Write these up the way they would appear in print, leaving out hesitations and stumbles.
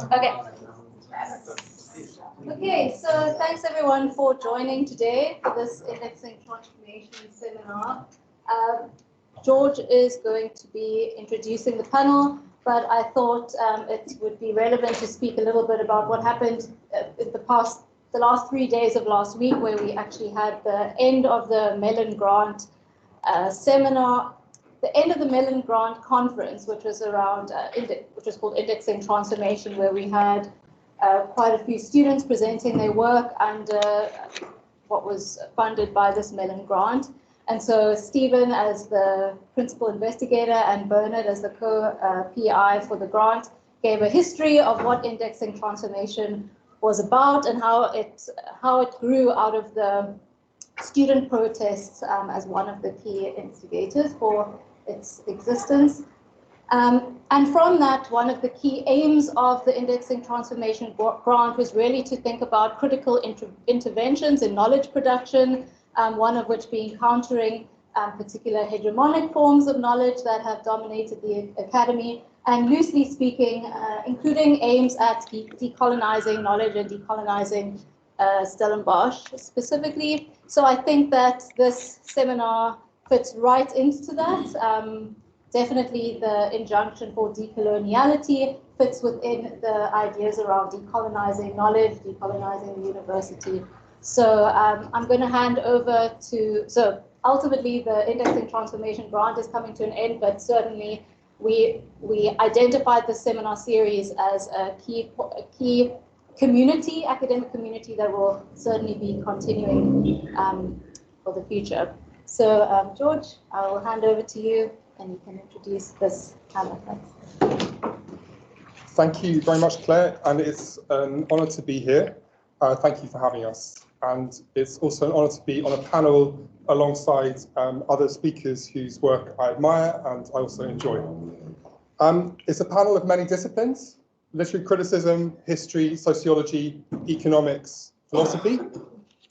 Okay. Okay, so thanks everyone for joining today for this Indexing Transformation seminar. George is going to be introducing the panel, but I thought it would be relevant to speak a little bit about what happened in the last 3 days of last week, where we actually had the end of the Mellon Grant seminar, the end of the Mellon Grant conference, which was around, which was called Indexing Transformation, where we had quite a few students presenting their work under what was funded by this Mellon Grant. And so Stephen, as the principal investigator, and Bernard, as the co-PI for the grant, gave a history of what indexing transformation was about and how it grew out of the student protests as one of the key instigators for its existence. And from that, one of the key aims of the Indexing Transformation Grant was really to think about critical interventions in knowledge production, one of which being countering particular hegemonic forms of knowledge that have dominated the academy, and loosely speaking, including aims at decolonizing knowledge and decolonizing Stellenbosch specifically. So I think that this seminar fits right into that. Definitely the injunction for decoloniality fits within the ideas around decolonizing knowledge, decolonizing the university. So I'm going to hand over to, so ultimately the Indexing Transformation Grant is coming to an end, but certainly we identified the seminar series as a key community, academic community, that will certainly be continuing for the future. So George, I will hand over to you, and you can introduce this panel. Thanks. Thank you very much, Claire, and it's an honour to be here. Thank you for having us. And it's also an honour to be on a panel alongside other speakers whose work I admire and I also enjoy. It's a panel of many disciplines: literary criticism, history, sociology, economics, philosophy,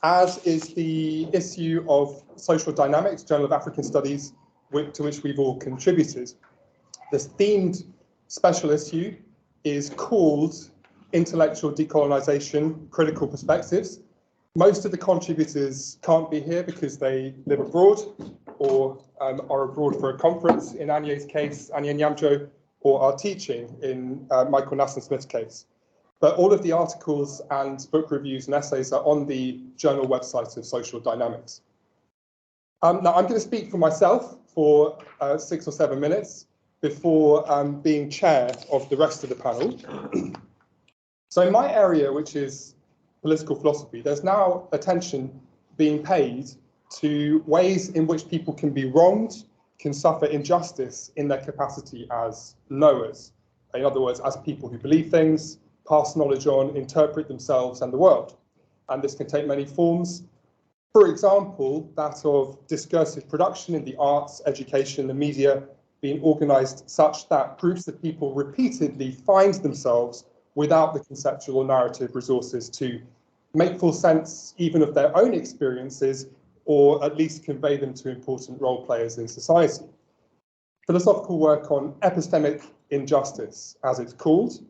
as is the issue of social dynamics, Journal of African Studies, to which we've all contributed. This themed special issue is called Intellectual Decolonisation, Critical Perspectives. Most of the contributors can't be here because they live abroad or are abroad for a conference, in Anye's case, Anye Nyamjo, or are teaching in Michael Nassen-Smith's case. But all of the articles and book reviews and essays are on the journal website of Social Dynamics. Now, I'm going to speak for myself for 6 or 7 minutes before being chair of the rest of the panel. So in my area, which is political philosophy, there's now attention being paid to ways in which people can be wronged, can suffer injustice in their capacity as knowers. In other words, as people who believe things, pass knowledge on, interpret themselves and the world. And this can take many forms. For example, that of discursive production in the arts, education, the media, being organised such that groups of people repeatedly find themselves without the conceptual or narrative resources to make full sense even of their own experiences, or at least convey them to important role players in society. Philosophical work on epistemic injustice, as it's called,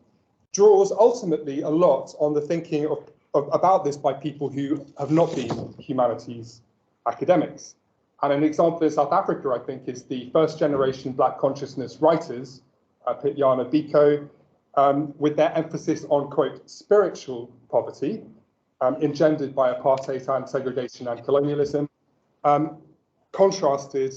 draws ultimately a lot on the thinking about this by people who have not been humanities academics. And an example in South Africa, I think, is the first generation Black consciousness writers, Pityana Biko, with their emphasis on, quote, spiritual poverty, engendered by apartheid and segregation and colonialism, contrasted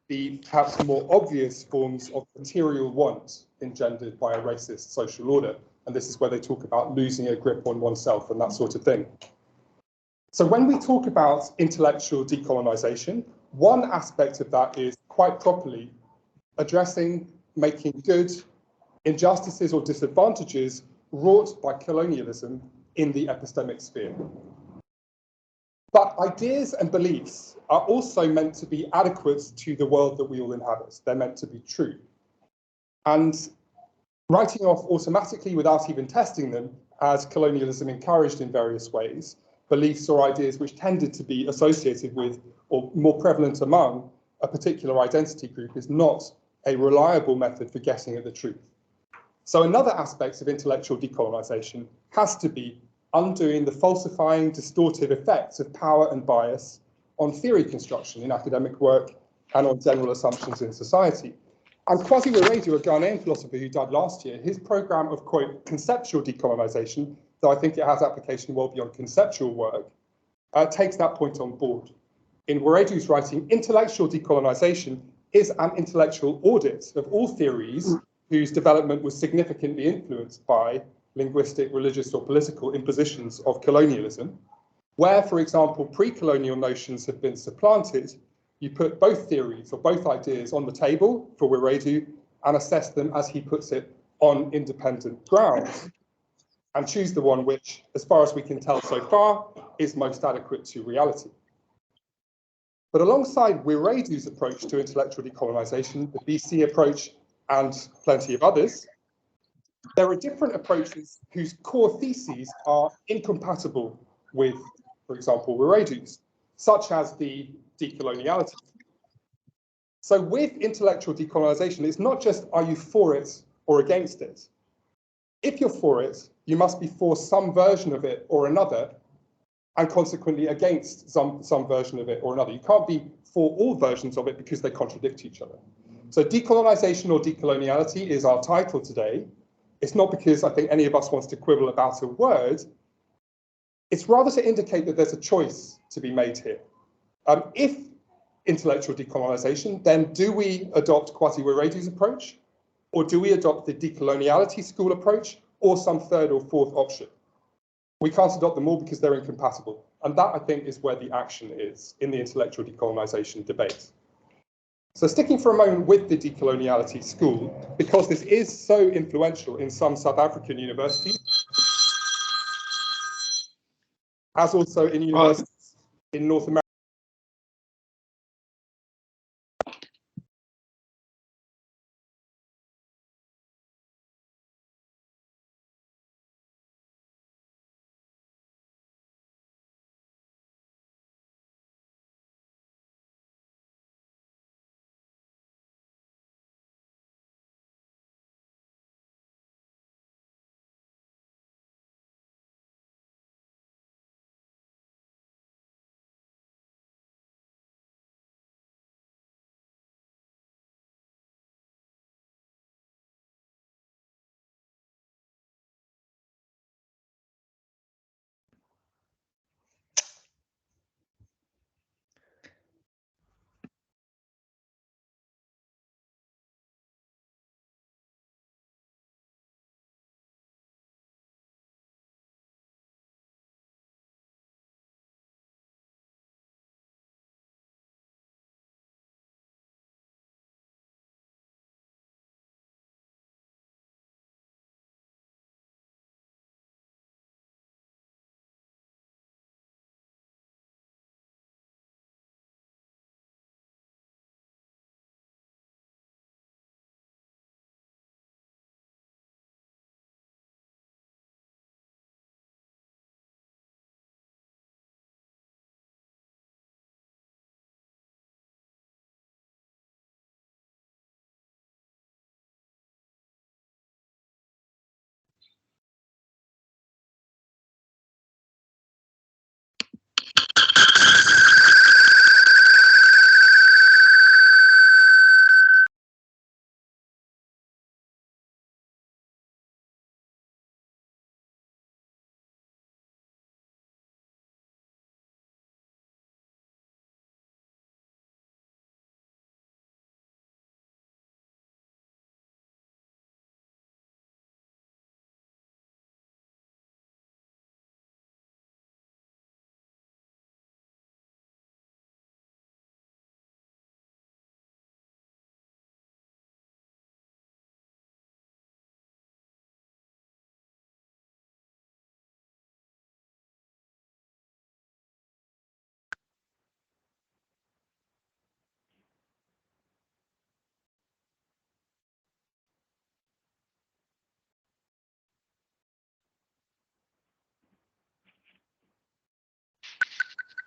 the perhaps more obvious forms of material want engendered by a racist social order. And this is where they talk about losing a grip on oneself and that sort of thing. So when we talk about intellectual decolonisation, one aspect of that is quite properly addressing, making good injustices or disadvantages wrought by colonialism in the epistemic sphere. But ideas and beliefs are also meant to be adequate to the world that we all inhabit. They're meant to be true. And writing off automatically without even testing them, as colonialism encouraged in various ways, beliefs or ideas which tended to be associated with or more prevalent among a particular identity group is not a reliable method for getting at the truth. So another aspect of intellectual decolonisation has to be undoing the falsifying, distortive effects of power and bias on theory construction in academic work and on general assumptions in society. And Kwasi Wiredu, a Ghanaian philosopher who died last year, his programme of, quote, conceptual decolonisation, though I think it has application well beyond conceptual work, takes that point on board. In Wiredu's writing, intellectual decolonisation is an intellectual audit of all theories whose development was significantly influenced by linguistic, religious, or political impositions of colonialism, where, for example, pre-colonial notions have been supplanted. You put both theories or both ideas on the table for Wiredu and assess them, as he puts it, on independent grounds, and choose the one which, as far as we can tell so far, is most adequate to reality. But alongside Wiredu's approach to intellectual decolonisation, the BC approach, and plenty of others, there are different approaches whose core theses are incompatible with, for example, Wiredu's, such as the decoloniality. So with intellectual decolonisation, it's not just are you for it or against it. If you're for it, you must be for some version of it or another, and consequently against some version of it or another. You can't be for all versions of it because they contradict each other. So decolonisation or decoloniality is our title today. It's not because I think any of us wants to quibble about a word. It's rather to indicate that there's a choice to be made here. If intellectual decolonisation, then do we adopt Kwasi Wiredu's approach, or do we adopt the Decoloniality School approach, or some third or fourth option? We can't adopt them all because they're incompatible. And that, I think, is where the action is in the intellectual decolonisation debate. So sticking for a moment with the Decoloniality School, because this is so influential in some South African universities, as also in universities in North America.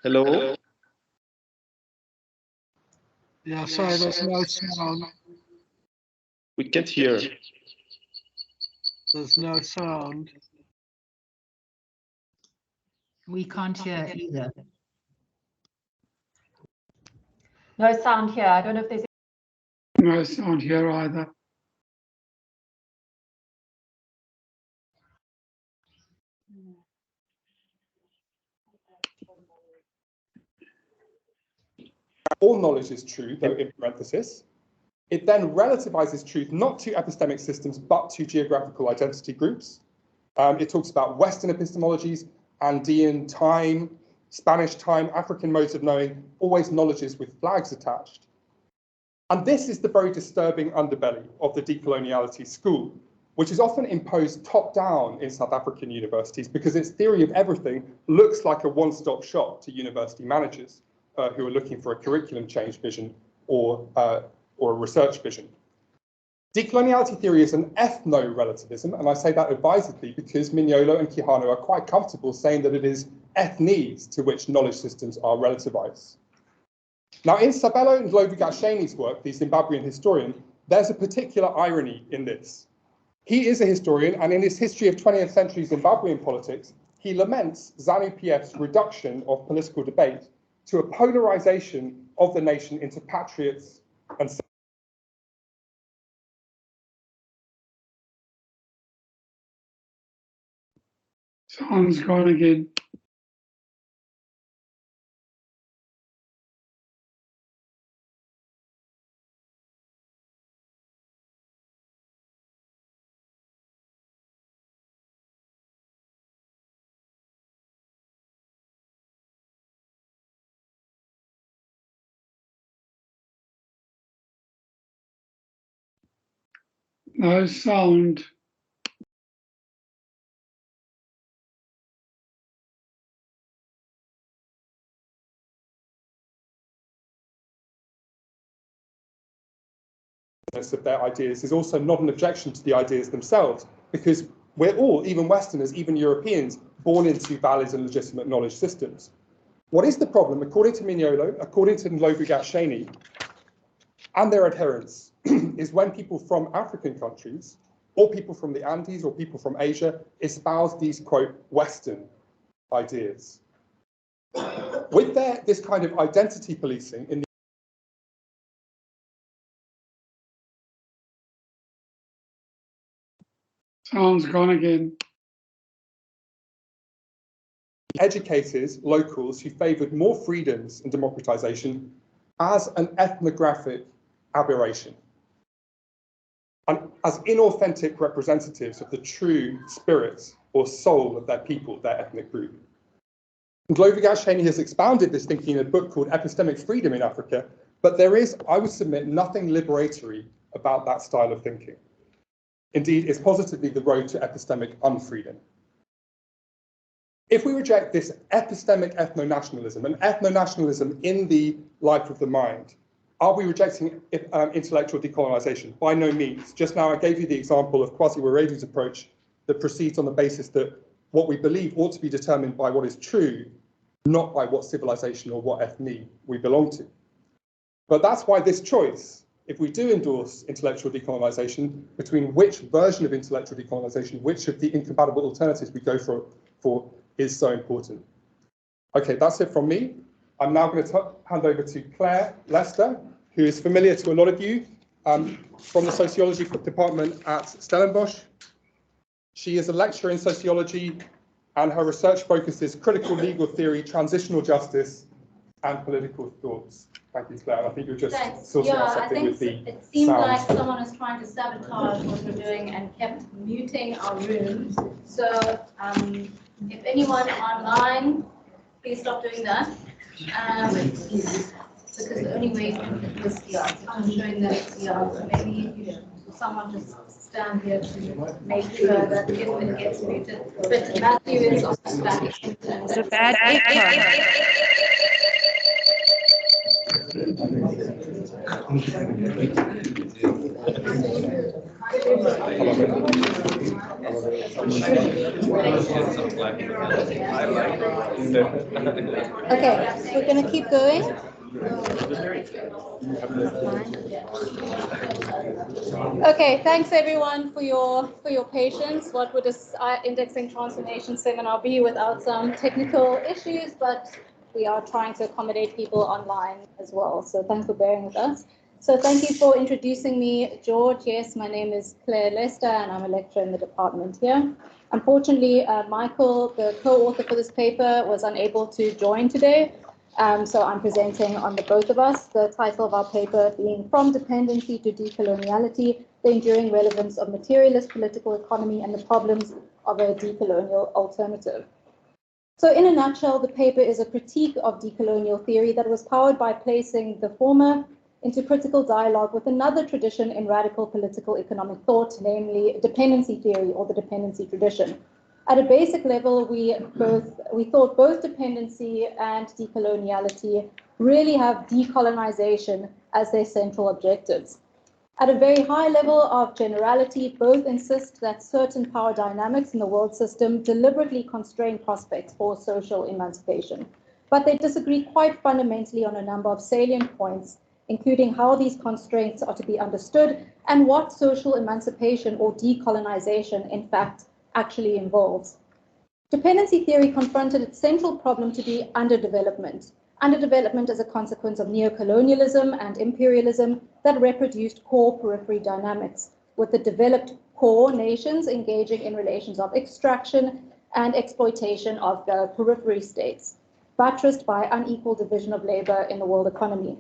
Hello? Yeah, sorry, there's no sound. We can't hear. There's no sound. We can't hear either. No sound here. I don't know if there's No sound here either. All knowledge is true, though in parenthesis. It then relativizes truth not to epistemic systems, but to geographical identity groups. It talks about Western epistemologies, Andean time, Spanish time, African modes of knowing, always knowledges with flags attached. And this is the very disturbing underbelly of the Decoloniality School, which is often imposed top-down in South African universities because its theory of everything looks like a one-stop shop to university managers who are looking for a curriculum change vision or a research vision. Decoloniality theory is an ethno-relativism, and I say that advisedly because Mignolo and Quijano are quite comfortable saying that it is ethnies to which knowledge systems are relativized. Now, in Sabelo Ndlovu-Gatsheni's work, the Zimbabwean historian, there's a particular irony in this. He is a historian, and in his history of 20th century Zimbabwean politics, he laments ZANU-PF's reduction of political debate to a polarization of the nation into patriots and Sound's gone again. No sound. of their ideas is also not an objection to the ideas themselves, because we're all, even Westerners, even Europeans, born into valid and legitimate knowledge systems. What is the problem, according to Mignolo, according to Ndlovu-Gatsheni, and their adherents, is when people from African countries, or people from the Andes, or people from Asia, espouse these, quote, Western ideas. With this kind of identity policing in the Sound's gone again. educators, locals who favoured more freedoms and democratisation as an ethnographic aberration, and as inauthentic representatives of the true spirit or soul of their people, their ethnic group. Ndlovu-Gatsheni has expounded this thinking in a book called Epistemic Freedom in Africa, but there is, I would submit, nothing liberatory about that style of thinking. Indeed, it's positively the road to epistemic unfreedom. If we reject this epistemic ethno-nationalism, and ethno-nationalism in the life of the mind, are we rejecting intellectual decolonisation? By no means. Just now I gave you the example of Kwasi Wiredu's approach that proceeds on the basis that what we believe ought to be determined by what is true, not by what civilization or what ethne we belong to. But that's why this choice, if we do endorse intellectual decolonisation, between which version of intellectual decolonisation, which of the incompatible alternatives we go for is so important. Okay, that's it from me. I'm now going to hand over to Claire Lester, who is familiar to a lot of you from the Sociology department at Stellenbosch. She is a lecturer in sociology, and her research focuses critical legal theory, transitional justice, and political thoughts. Thank you, Claire. I think you're just sorting out something with the it seemed sound. like someone was trying to sabotage what we're doing and kept muting our room. So if anyone online, please stop doing that. Because the only way you can get this here, I'm showing that it's here. So maybe you should, someone just stand here to make sure that it gets muted. But Matthew is also back. It's a bad echo. Okay, we're going to keep going. Okay, thanks everyone for your patience. What would this indexing transformation seminar be without some technical issues? But we are trying to accommodate people online as well. So thanks for bearing with us. So thank you for introducing me, George. Yes, my name is Claire Lester, and I'm a lecturer in the department here. Unfortunately, Michael, the co-author for this paper, was unable to join today. So I'm presenting on the both of us, the title of our paper being From Dependency to Decoloniality, the Enduring Relevance of Materialist Political Economy and the Problems of a Decolonial Alternative. So in a nutshell, the paper is a critique of decolonial theory that was powered by placing the former into critical dialogue with another tradition in radical political economic thought, namely dependency theory or the dependency tradition. At a basic level, we thought both dependency and decoloniality really have decolonization as their central objectives. At a very high level of generality, both insist that certain power dynamics in the world system deliberately constrain prospects for social emancipation. But they disagree quite fundamentally on a number of salient points, including how these constraints are to be understood and what social emancipation or decolonization, in fact, actually involves. Dependency theory confronted its central problem to be underdevelopment. Underdevelopment as a consequence of neocolonialism and imperialism that reproduced core periphery dynamics, with the developed core nations engaging in relations of extraction and exploitation of the periphery states, buttressed by unequal division of labor in the world economy.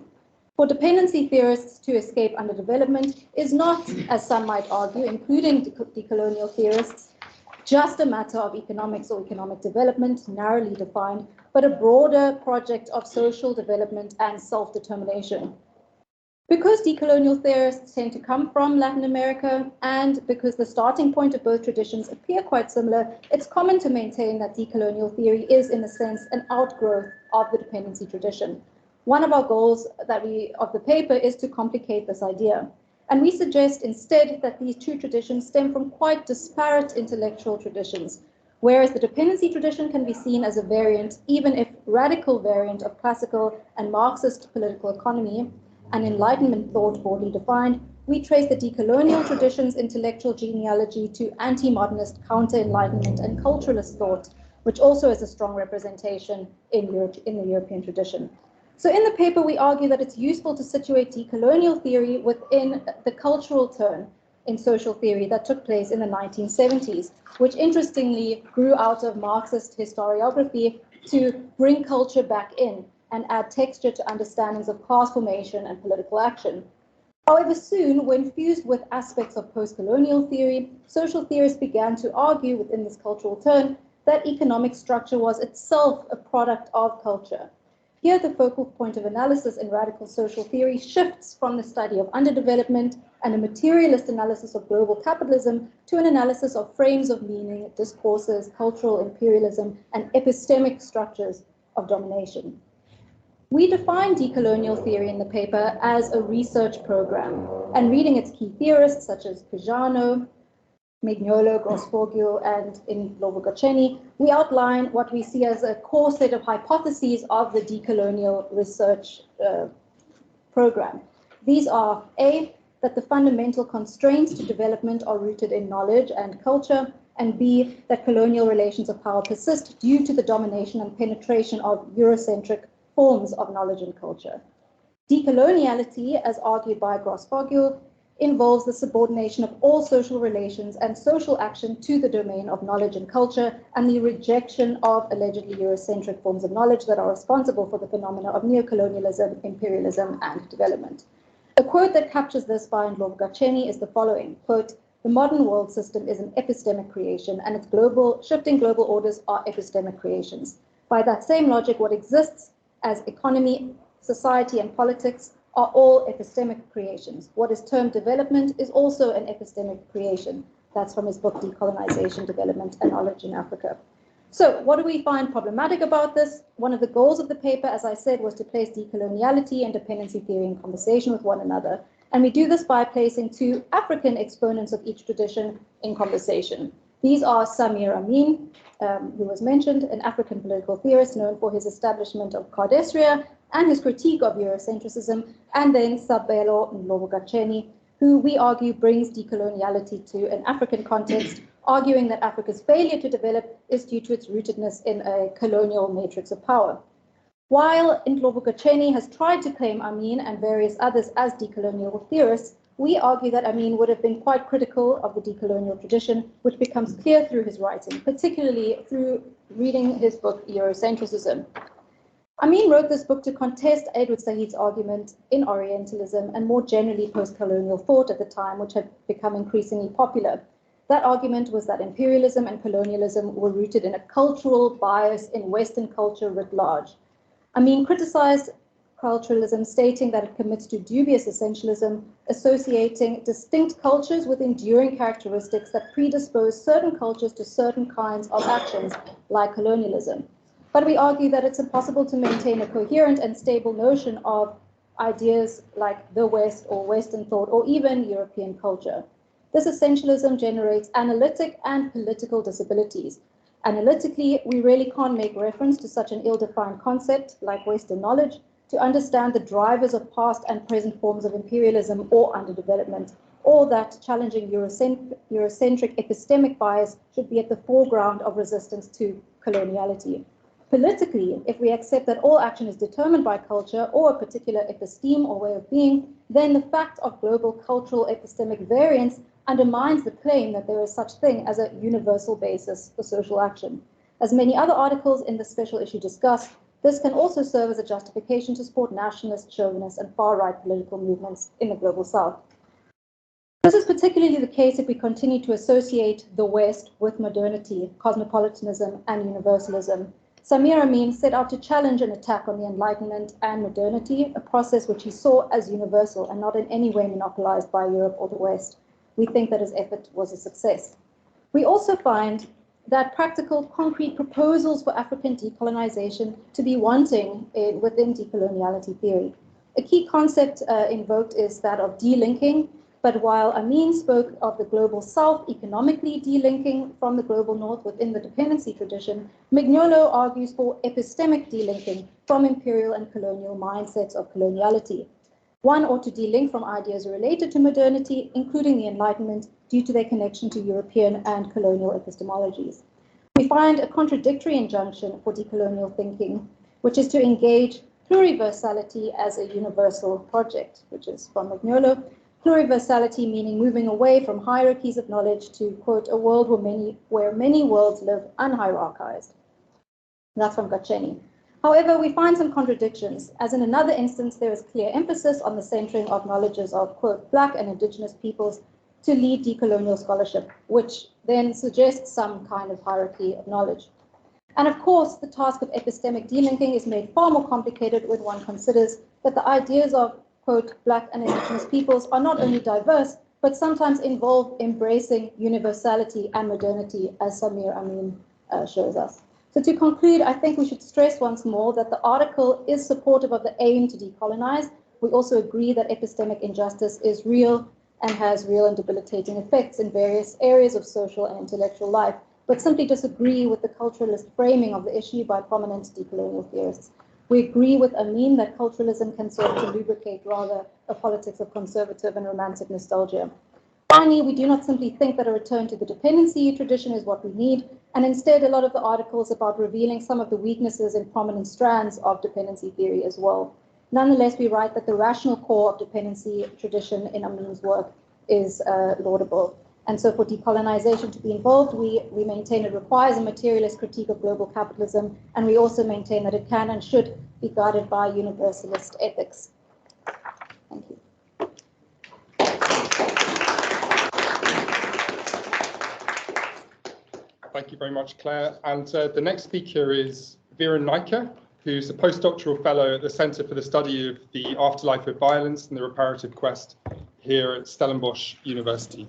For dependency theorists, to escape underdevelopment is not, as some might argue, including decolonial theorists, just a matter of economics or economic development, narrowly defined, but a broader project of social development and self-determination. Because decolonial theorists tend to come from Latin America, and because the starting point of both traditions appear quite similar, it's common to maintain that decolonial theory is, in a sense, an outgrowth of the dependency tradition. One of our goals of the paper is to complicate this idea. And we suggest instead that these two traditions stem from quite disparate intellectual traditions, whereas the dependency tradition can be seen as a variant, even if radical variant, of classical and Marxist political economy and Enlightenment thought broadly defined, we trace the decolonial tradition's intellectual genealogy to anti-modernist, counter-Enlightenment and culturalist thought, which also is a strong representation in the European tradition. So in the paper, we argue that it's useful to situate decolonial theory within the cultural turn in social theory that took place in the 1970s, which interestingly grew out of Marxist historiography to bring culture back in and add texture to understandings of class formation and political action. However, soon, when fused with aspects of post-colonial theory, social theorists began to argue within this cultural turn that economic structure was itself a product of culture. Here, the focal point of analysis in radical social theory shifts from the study of underdevelopment and a materialist analysis of global capitalism to an analysis of frames of meaning, discourses, cultural imperialism, and epistemic structures of domination. We define decolonial theory in the paper as a research program, and reading its key theorists such as Mignolo, Grosfoglio, and Ndlovu-Gatsheni, we outline what we see as a core set of hypotheses of the decolonial research program. These are A, that the fundamental constraints to development are rooted in knowledge and culture, and B, that colonial relations of power persist due to the domination and penetration of Eurocentric forms of knowledge and culture. Decoloniality, as argued by Grosfoglio, involves the subordination of all social relations and social action to the domain of knowledge and culture, and the rejection of allegedly Eurocentric forms of knowledge that are responsible for the phenomena of neocolonialism, imperialism, and development. A quote that captures this by Ndlovu-Gatsheni is the following, quote, "The modern world system is an epistemic creation, and its shifting global orders are epistemic creations. By that same logic, what exists as economy, society, and politics are all epistemic creations. What is termed development is also an epistemic creation." That's from his book, Decolonization, Development, and Knowledge in Africa. So what do we find problematic about this? One of the goals of the paper, as I said, was to place decoloniality and dependency theory in conversation with one another. And we do this by placing two African exponents of each tradition in conversation. These are Samir Amin, who was mentioned, an African political theorist known for his establishment of Cardestria and his critique of Eurocentrism, and then Sabelo Ndlovu-Gatsheni, who we argue brings decoloniality to an African context, arguing that Africa's failure to develop is due to its rootedness in a colonial matrix of power. While Ndlovu-Gatsheni has tried to claim Amin and various others as decolonial theorists, we argue that Amin would have been quite critical of the decolonial tradition, which becomes clear through his writing, particularly through reading his book Eurocentrism. Amin wrote this book to contest Edward Said's argument in Orientalism and more generally post-colonial thought at the time, which had become increasingly popular. That argument was that imperialism and colonialism were rooted in a cultural bias in Western culture writ large. Amin criticized culturalism, stating that it commits to dubious essentialism, associating distinct cultures with enduring characteristics that predispose certain cultures to certain kinds of actions, like colonialism. But we argue that it's impossible to maintain a coherent and stable notion of ideas like the West or Western thought or even European culture. This essentialism generates analytic and political disabilities. Analytically, we really can't make reference to such an ill-defined concept like Western knowledge to understand the drivers of past and present forms of imperialism or underdevelopment, or that challenging Eurocentric epistemic bias should be at the foreground of resistance to coloniality. Politically, if we accept that all action is determined by culture or a particular episteme or way of being, then the fact of global cultural epistemic variance undermines the claim that there is such thing as a universal basis for social action. As many other articles in the special issue discuss, this can also serve as a justification to support nationalist, chauvinist, and far-right political movements in the global south. This is particularly the case if we continue to associate the West with modernity, cosmopolitanism, and universalism. Samir Amin set out to challenge an attack on the Enlightenment and modernity, a process which he saw as universal and not in any way monopolized by Europe or the West. We think that his effort was a success. We also find that practical, concrete proposals for African decolonization to be wanting within decoloniality theory. A key concept invoked is that of delinking, but while Amin spoke of the global south economically delinking from the global north within the dependency tradition, Mignolo argues for epistemic delinking from imperial and colonial mindsets of coloniality. One ought to delink from ideas related to modernity, including the Enlightenment, due to their connection to European and colonial epistemologies. We find a contradictory injunction for decolonial thinking, which is to engage pluriversality as a universal project, which is from Mignolo. Pluriversality meaning moving away from hierarchies of knowledge to, quote, a world where many worlds live unhierarchized. That's from Gatsheni. However, we find some contradictions, as in another instance, there is clear emphasis on the centering of knowledges of, quote, Black and Indigenous peoples to lead decolonial scholarship, which then suggests some kind of hierarchy of knowledge. And of course, the task of epistemic delinking is made far more complicated when one considers that the ideas of, quote, Black and Indigenous peoples are not only diverse, but sometimes involve embracing universality and modernity, as Samir Amin shows us. So to conclude, I think we should stress once more that the article is supportive of the aim to decolonize. We also agree that epistemic injustice is real and has real and debilitating effects in various areas of social and intellectual life, but simply disagree with the culturalist framing of the issue by prominent decolonial theorists. We agree with Amin that culturalism can serve to lubricate rather a politics of conservative and romantic nostalgia. Finally, we do not simply think that a return to the dependency tradition is what we need, and instead a lot of the articles about revealing some of the weaknesses in prominent strands of dependency theory as well. Nonetheless, we write that the rational core of dependency tradition in Amin's work is laudable. And so for decolonization to be involved, we maintain it requires a materialist critique of global capitalism, and we also maintain that it can and should be guided by universalist ethics. Thank you. Thank you very much, Claire. And the next speaker is Vera Nijke, who's a postdoctoral fellow at the Center for the Study of the Afterlife of Violence and the Reparative Quest here at Stellenbosch University.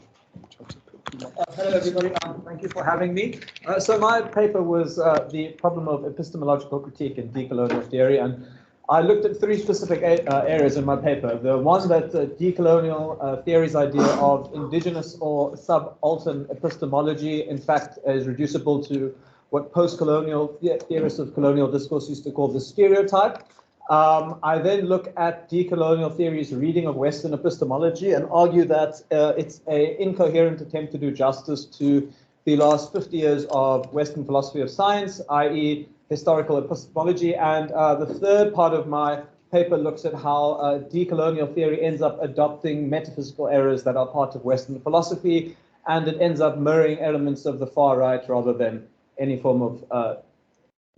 Hello, everybody. Thank you for having me. So my paper was the problem of epistemological critique in decolonial theory, and I looked at three specific areas in my paper. The one that decolonial theory's idea of indigenous or subaltern epistemology, in fact, is reducible to what post-colonial theorists of colonial discourse used to call the stereotype. I then look at decolonial theory's reading of Western epistemology and argue that it's an incoherent attempt to do justice to the last 50 years of Western philosophy of science, i.e. historical epistemology. And the third part of my paper looks at how decolonial theory ends up adopting metaphysical errors that are part of Western philosophy, and it ends up mirroring elements of the far right rather than any form of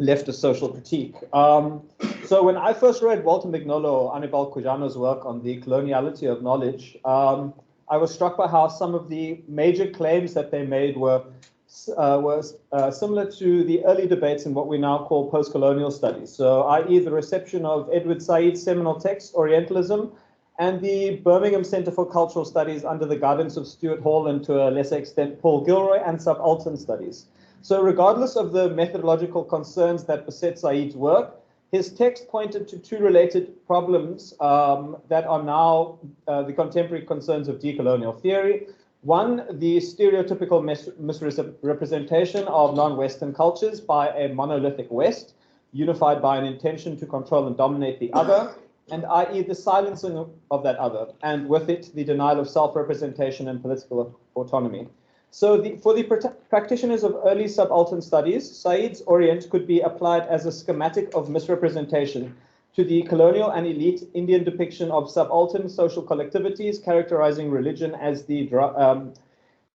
leftist social critique. So when I first read Walter Mignolo or Anibal Quijano's work on the coloniality of knowledge, I was struck by how some of the major claims that they made were similar to the early debates in what we now call post-colonial studies. So, i.e. the reception of Edward Said's seminal text, Orientalism, and the Birmingham Center for Cultural Studies under the guidance of Stuart Hall and to a lesser extent Paul Gilroy, and subaltern studies. So regardless of the methodological concerns that beset Said's work, his text pointed to two related problems that are now the contemporary concerns of decolonial theory. One, the stereotypical misrepresentation of non-Western cultures by a monolithic West, unified by an intention to control and dominate the other, and i.e. the silencing of that other, and with it, the denial of self-representation and political autonomy. So for the practitioners of early subaltern studies, Said's Orient could be applied as a schematic of misrepresentation to the colonial and elite Indian depiction of subaltern social collectivities, characterizing religion as the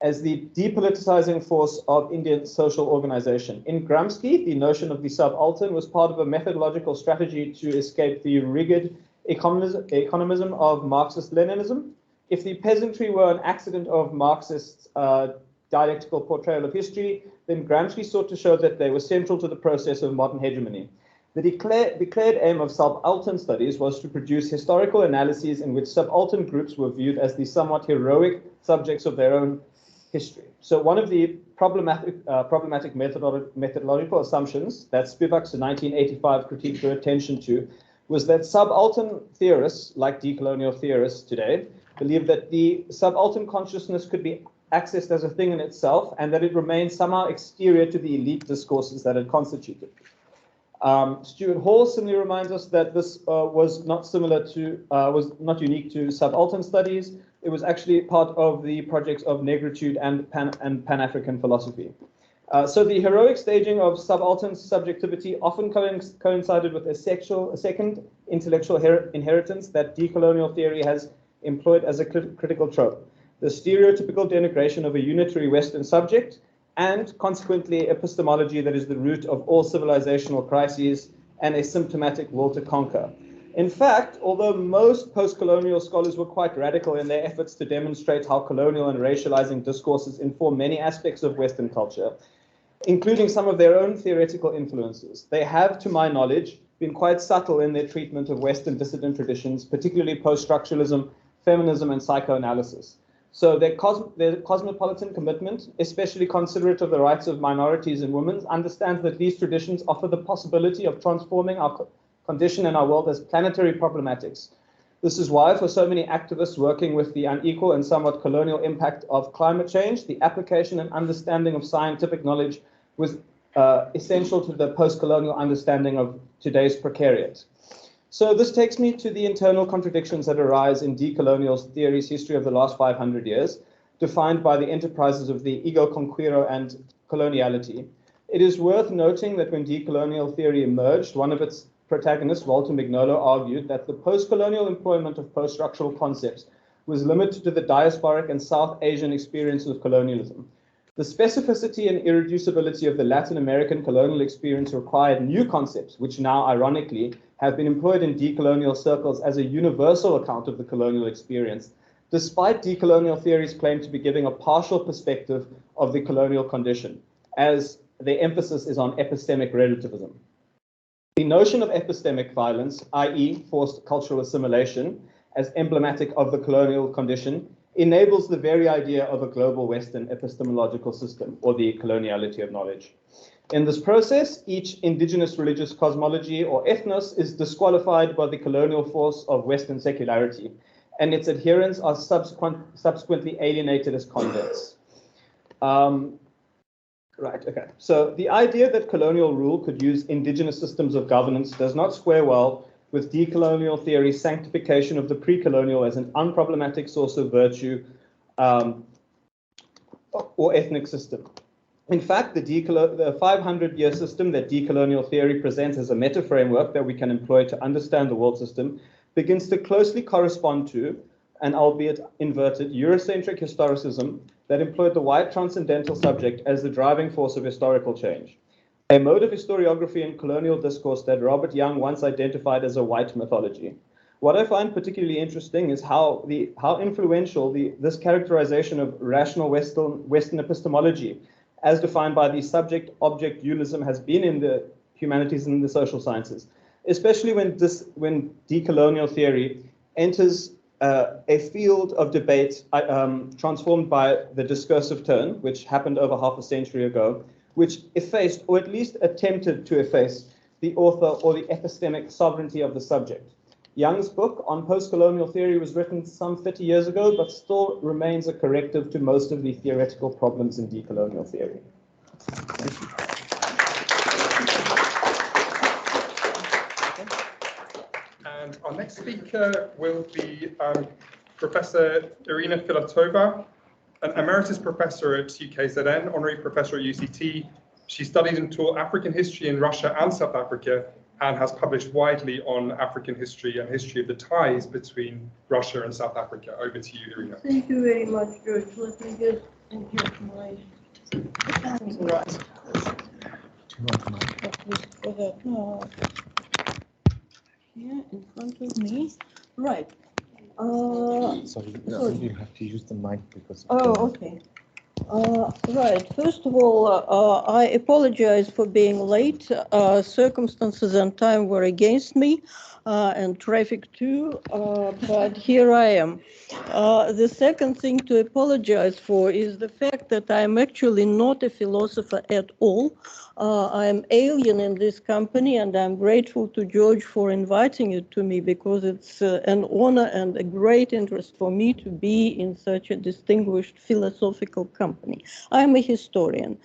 depoliticizing force of Indian social organization. In Gramsci, the notion of the subaltern was part of a methodological strategy to escape the rigid economism of Marxist-Leninism. If the peasantry were an accident of Marxist dialectical portrayal of history, then Gramsci sought to show that they were central to the process of modern hegemony. The declared aim of subaltern studies was to produce historical analyses in which subaltern groups were viewed as the somewhat heroic subjects of their own history. So one of the problematic methodological assumptions that Spivak's 1985 critique drew attention to was that subaltern theorists, like decolonial theorists today, believe that the subaltern consciousness could be accessed as a thing in itself, and that it remains somehow exterior to the elite discourses that it constituted. Stuart Hall similarly reminds us that this was not unique to subaltern studies. It was actually part of the projects of negritude and Pan-African philosophy. So the heroic staging of subaltern subjectivity often coincided with a second intellectual inheritance that decolonial theory has employed as a critical trope: the stereotypical denigration of a unitary Western subject, and consequently epistemology that is the root of all civilizational crises and a symptomatic will to conquer. In fact, although most post-colonial scholars were quite radical in their efforts to demonstrate how colonial and racializing discourses inform many aspects of Western culture, including some of their own theoretical influences, they have, to my knowledge, been quite subtle in their treatment of Western dissident traditions, particularly post-structuralism, feminism, and psychoanalysis. So their cosmopolitan commitment, especially considerate of the rights of minorities and women, understands that these traditions offer the possibility of transforming our condition and our world as planetary problematics. This is why, for so many activists working with the unequal and somewhat colonial impact of climate change, the application and understanding of scientific knowledge was essential to the post-colonial understanding of today's precariat. So this takes me to the internal contradictions that arise in decolonial theory's history of the last 500 years, defined by the enterprises of the ego conquero and coloniality. It is worth noting that when decolonial theory emerged, one of its protagonists, Walter Mignolo, argued that the post-colonial employment of post-structural concepts was limited to the diasporic and South Asian experience of colonialism. The specificity and irreducibility of the Latin American colonial experience required new concepts, which now, ironically, have been employed in decolonial circles as a universal account of the colonial experience, despite decolonial theory's claim to be giving a partial perspective of the colonial condition, as the emphasis is on epistemic relativism. The notion of epistemic violence, i.e. forced cultural assimilation, as emblematic of the colonial condition, enables the very idea of a global Western epistemological system, or the coloniality of knowledge. In this process, each indigenous religious cosmology or ethnos is disqualified by the colonial force of Western secularity, and its adherents are subsequently alienated as converts. Right, okay. So the idea that colonial rule could use indigenous systems of governance does not square well with decolonial theory's sanctification of the pre-colonial as an unproblematic source of virtue or ethnic system. In fact, the 500-year system that decolonial theory presents as a meta-framework that we can employ to understand the world system begins to closely correspond to an albeit inverted Eurocentric historicism that employed the white transcendental subject as the driving force of historical change, a mode of historiography and colonial discourse that Robert Young once identified as a white mythology. What I find particularly interesting is how influential this characterization of rational Western epistemology, as defined by the subject-object dualism, has been in the humanities and the social sciences, especially when decolonial theory enters a field of debate transformed by the discursive turn, which happened over half a century ago, which effaced, or at least attempted to efface, the author or the epistemic sovereignty of the subject. Young's book on post-colonial theory was written some 30 years ago, but still remains a corrective to most of the theoretical problems in decolonial theory. And our next speaker will be Professor Arina Filatova, an emeritus professor at UKZN, honorary professor at UCT. She studied and taught African history in Russia and South Africa, and has published widely on African history and history of the ties between Russia and South Africa. Over to you, Arina. Thank you very much, George. Let me just get my hands right. Here in front of me. Right. Sorry, no, you have to use the mic because. Oh, okay. Right. First of all, I apologize for being late. Circumstances and time were against me, and traffic too, but here I am. The second thing to apologize for is the fact that I'm actually not a philosopher at all. I'm alien in this company, and I'm grateful to George for inviting it to me, because it's an honor and a great interest for me to be in such a distinguished philosophical company. I'm a historian,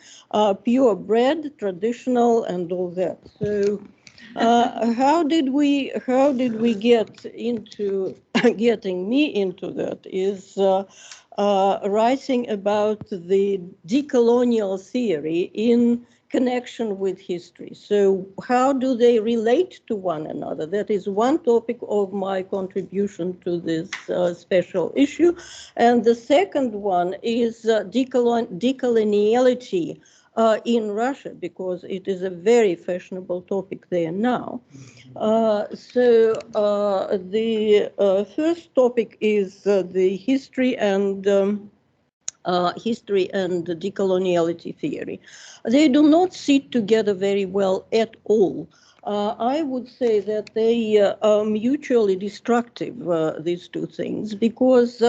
purebred, traditional, and all that. So how did we get into getting me into that is writing about the decolonial theory in connection with history. So how do they relate to one another? That is one topic of my contribution to this special issue. And the second one is decoloniality in Russia, because it is a very fashionable topic there now. The first topic is the history and decoloniality theory. They do not sit together very well at all. I would say that they are mutually destructive, these two things, because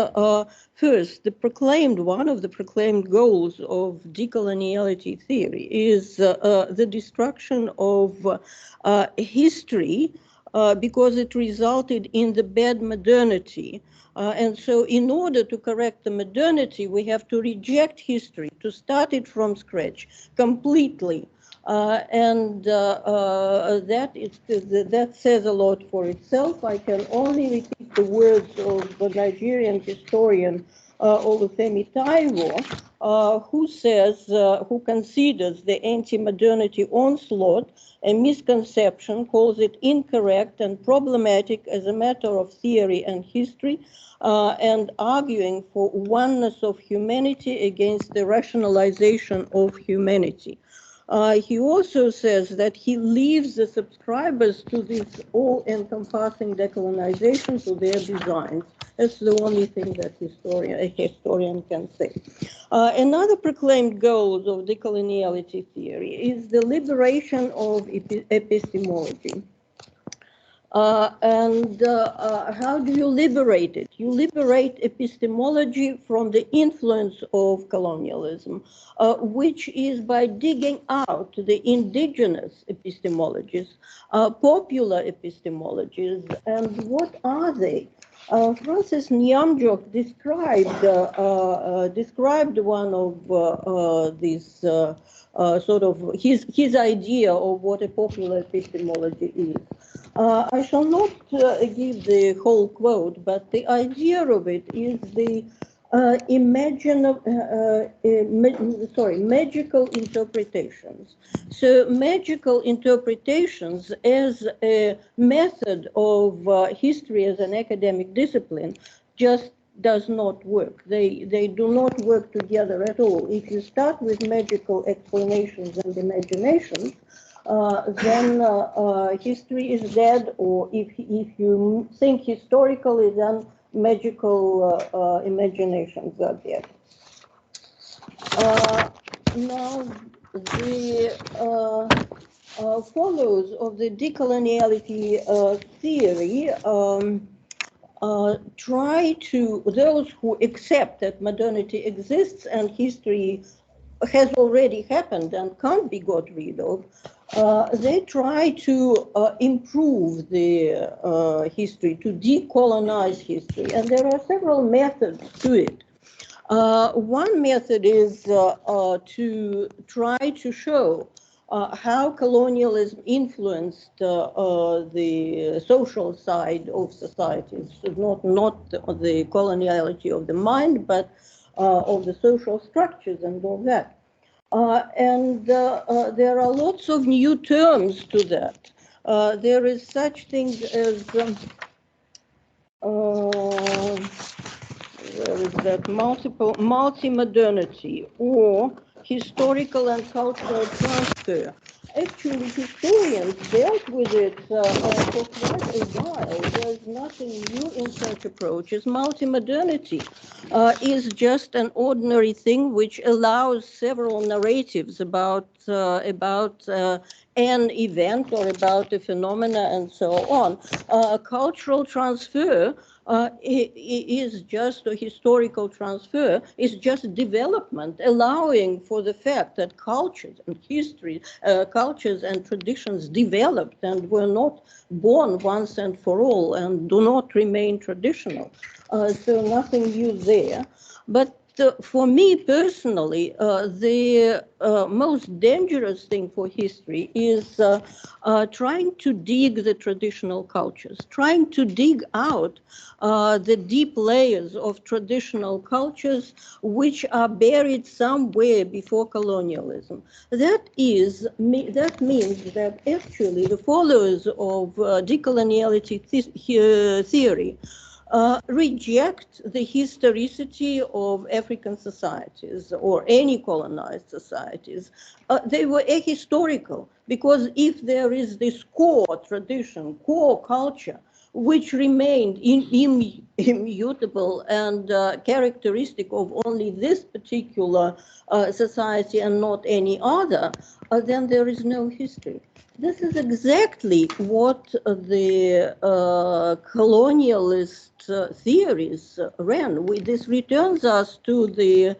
first, one of the proclaimed goals of decoloniality theory is the destruction of history, because it resulted in the bad modernity. And so in order to correct the modernity, we have to reject history, to start it from scratch completely. That says a lot for itself. I can only repeat the words of the Nigerian historian Olufemi Taiwo, who considers the anti-modernity onslaught a misconception, calls it incorrect and problematic as a matter of theory and history, and arguing for oneness of humanity against the rationalization of humanity. He also says that he leaves the subscribers to this all-encompassing decolonization, to their designs. That's the only thing that a historian can say. Another proclaimed goal of decoloniality theory is the liberation of epistemology. How do you liberate it? You liberate epistemology from the influence of colonialism, which is by digging out the indigenous epistemologies, popular epistemologies. And what are they? Francis Nyamjok described one of these sort of his idea of what a popular epistemology is. I shall not give the whole quote, but the idea of it is the magical interpretations. So magical interpretations as a method of history as an academic discipline just does not work. They do not work together at all. If you start with magical explanations and imaginations, then history is dead, or if you think historically, then magical imaginations are dead. Now, the followers of the decoloniality theory try to, those who accept that modernity exists and history has already happened and can't be got rid of, they try to improve the history, to decolonize history, and there are several methods to it. One method is to try to show how colonialism influenced the social side of societies, not the coloniality of the mind, but of the social structures and all that. And there are lots of new terms to that. There is such thing as there is that multi-modernity or historical and cultural transfer. Actually, historians dealt with it for quite a while. There's nothing new in such approaches. Multi-modernity is just an ordinary thing which allows several narratives about an event or about a phenomena and so on. Cultural transfer is just a historical transfer, is just development, allowing for the fact that cultures and history, cultures and traditions developed and were not born once and for all and do not remain traditional. So nothing new there. But for me personally, the most dangerous thing for history is trying to dig the traditional cultures, trying to dig out the deep layers of traditional cultures which are buried somewhere before colonialism. That means that actually the followers of decoloniality theory reject the historicity of African societies or any colonized societies. They were ahistorical, because if there is this core tradition, core culture, which remained immutable and characteristic of only this particular society and not any other, then there is no history. This is exactly what the colonialist theories ran. This returns us to the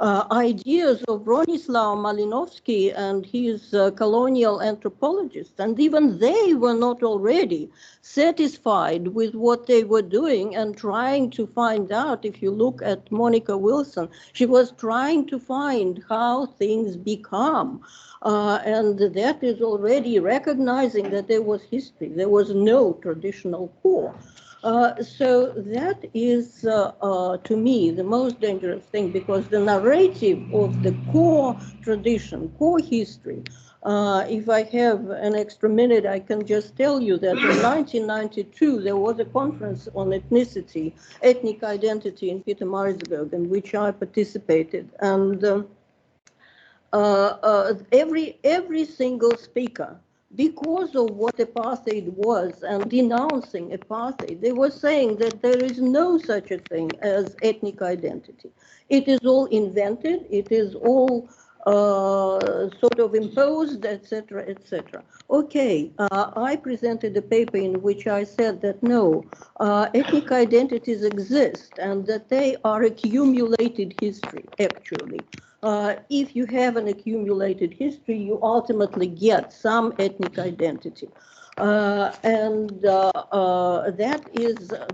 ideas of Bronislaw Malinowski and his colonial anthropologists, and even they were not already satisfied with what they were doing and trying to find out. If you look at Monica Wilson, she was trying to find how things become. And that is already recognizing that there was history, there was no traditional core. So that is, to me, the most dangerous thing, because the narrative of the core tradition, core history, if I have an extra minute, I can just tell you that in 1992, there was a conference on ethnicity, ethnic identity in Pietermaritzburg, in which I participated. And every single speaker, because of what apartheid was and denouncing apartheid, they were saying that there is no such a thing as ethnic identity. It is all invented, it is all sort of imposed, etc., etc. Okay, I presented a paper in which I said that no, ethnic identities exist and that they are accumulated history, actually. If you have an accumulated history, you ultimately get some ethnic identity.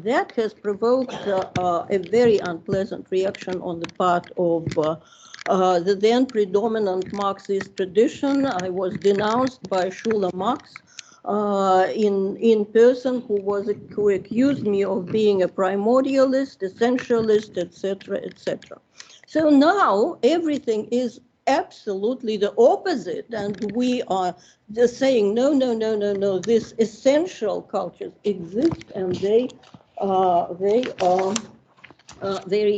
That has provoked a very unpleasant reaction on the part of the then predominant Marxist tradition. I was denounced by Shula Marx in person, who accused me of being a primordialist, essentialist, etc., etc. So now everything is absolutely the opposite, and we are just saying no, no, no, no, no. These essential cultures exist, and they are very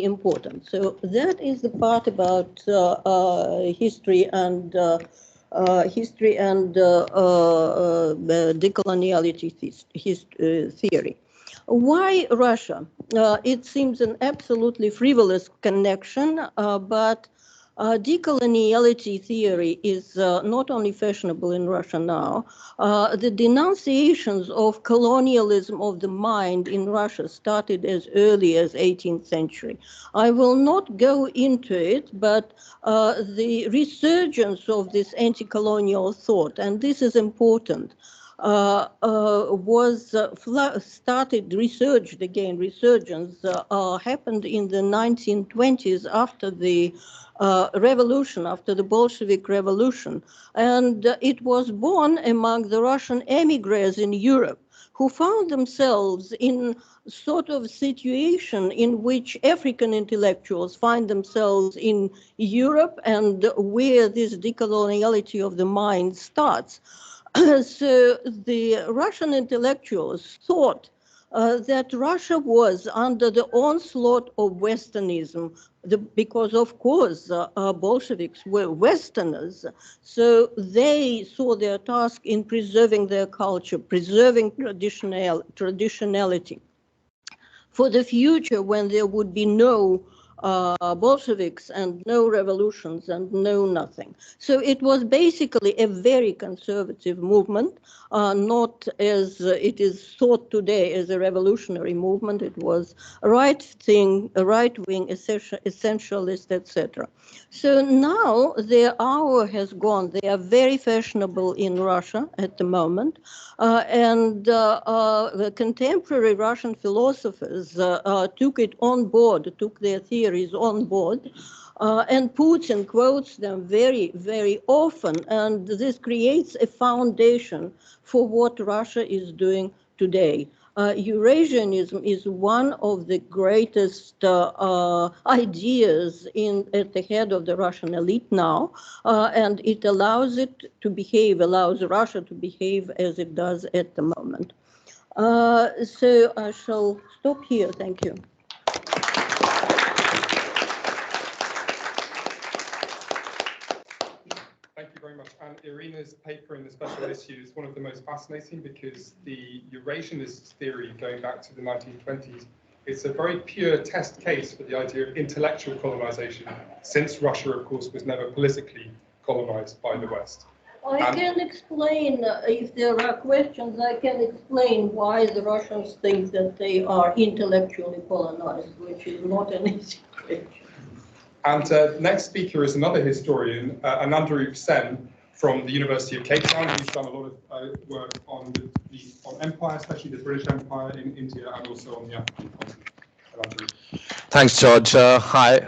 important. So that is the part about history and decoloniality theory. Why Russia? It seems an absolutely frivolous connection, but decoloniality theory is not only fashionable in Russia now. The denunciations of colonialism of the mind in Russia started as early as 18th century. I will not go into it, but the resurgence of this anti-colonial thought, and this is important, resurgence happened in the 1920s after the revolution, after the Bolshevik Revolution. And it was born among the Russian emigres in Europe, who found themselves in sort of situation in which African intellectuals find themselves in Europe, and where this decoloniality of the mind starts. So the Russian intellectuals thought that Russia was under the onslaught of Westernism, because, of course, Bolsheviks were Westerners. So they saw their task in preserving their culture, preserving traditionality for the future, when there would be no Bolsheviks and no revolutions and no nothing. So it was basically a very conservative movement, not as it is thought today as a revolutionary movement. It was a right-wing, essentialist, etc. So now their hour has gone. They are very fashionable in Russia at the moment, and the contemporary Russian philosophers took it on board, took their theories on board, and Putin quotes them very, very often, and this creates a foundation for what Russia is doing today. Eurasianism is one of the greatest ideas at the head of the Russian elite now, and it allows it to behave, allows Russia to behave as it does at the moment. So I shall stop here. Thank you. Thank you very much. And Irina's paper in the special issue is one of the most fascinating, because the Eurasianist theory going back to the 1920s, it's a very pure test case for the idea of intellectual colonization, since Russia, of course, was never politically colonized by the West. I can explain, if there are questions, I can explain why the Russians think that they are intellectually colonized, which is not an easy question. And next speaker is another historian, Anandroop Sen from the University of Cape Town, who's done a lot of work on empire, especially the British Empire in India, and also on the African continent. Thanks, George. Hi,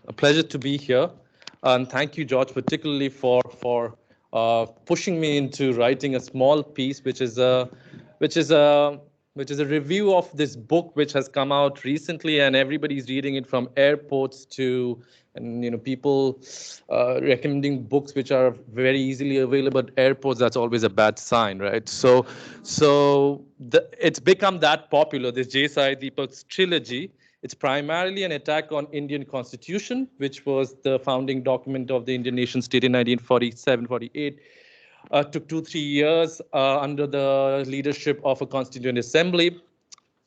a pleasure to be here, and thank you, George, particularly for pushing me into writing a small piece, which is a review of this book which has come out recently, and everybody's reading it from airports to, and people recommending books which are very easily available at airports. That's always a bad sign, right? So it's become that popular, this JSI Deeps Trilogy. It's primarily an attack on Indian Constitution, which was the founding document of the Indian nation state in 1947-48. Took 2-3 years under the leadership of a constituent assembly.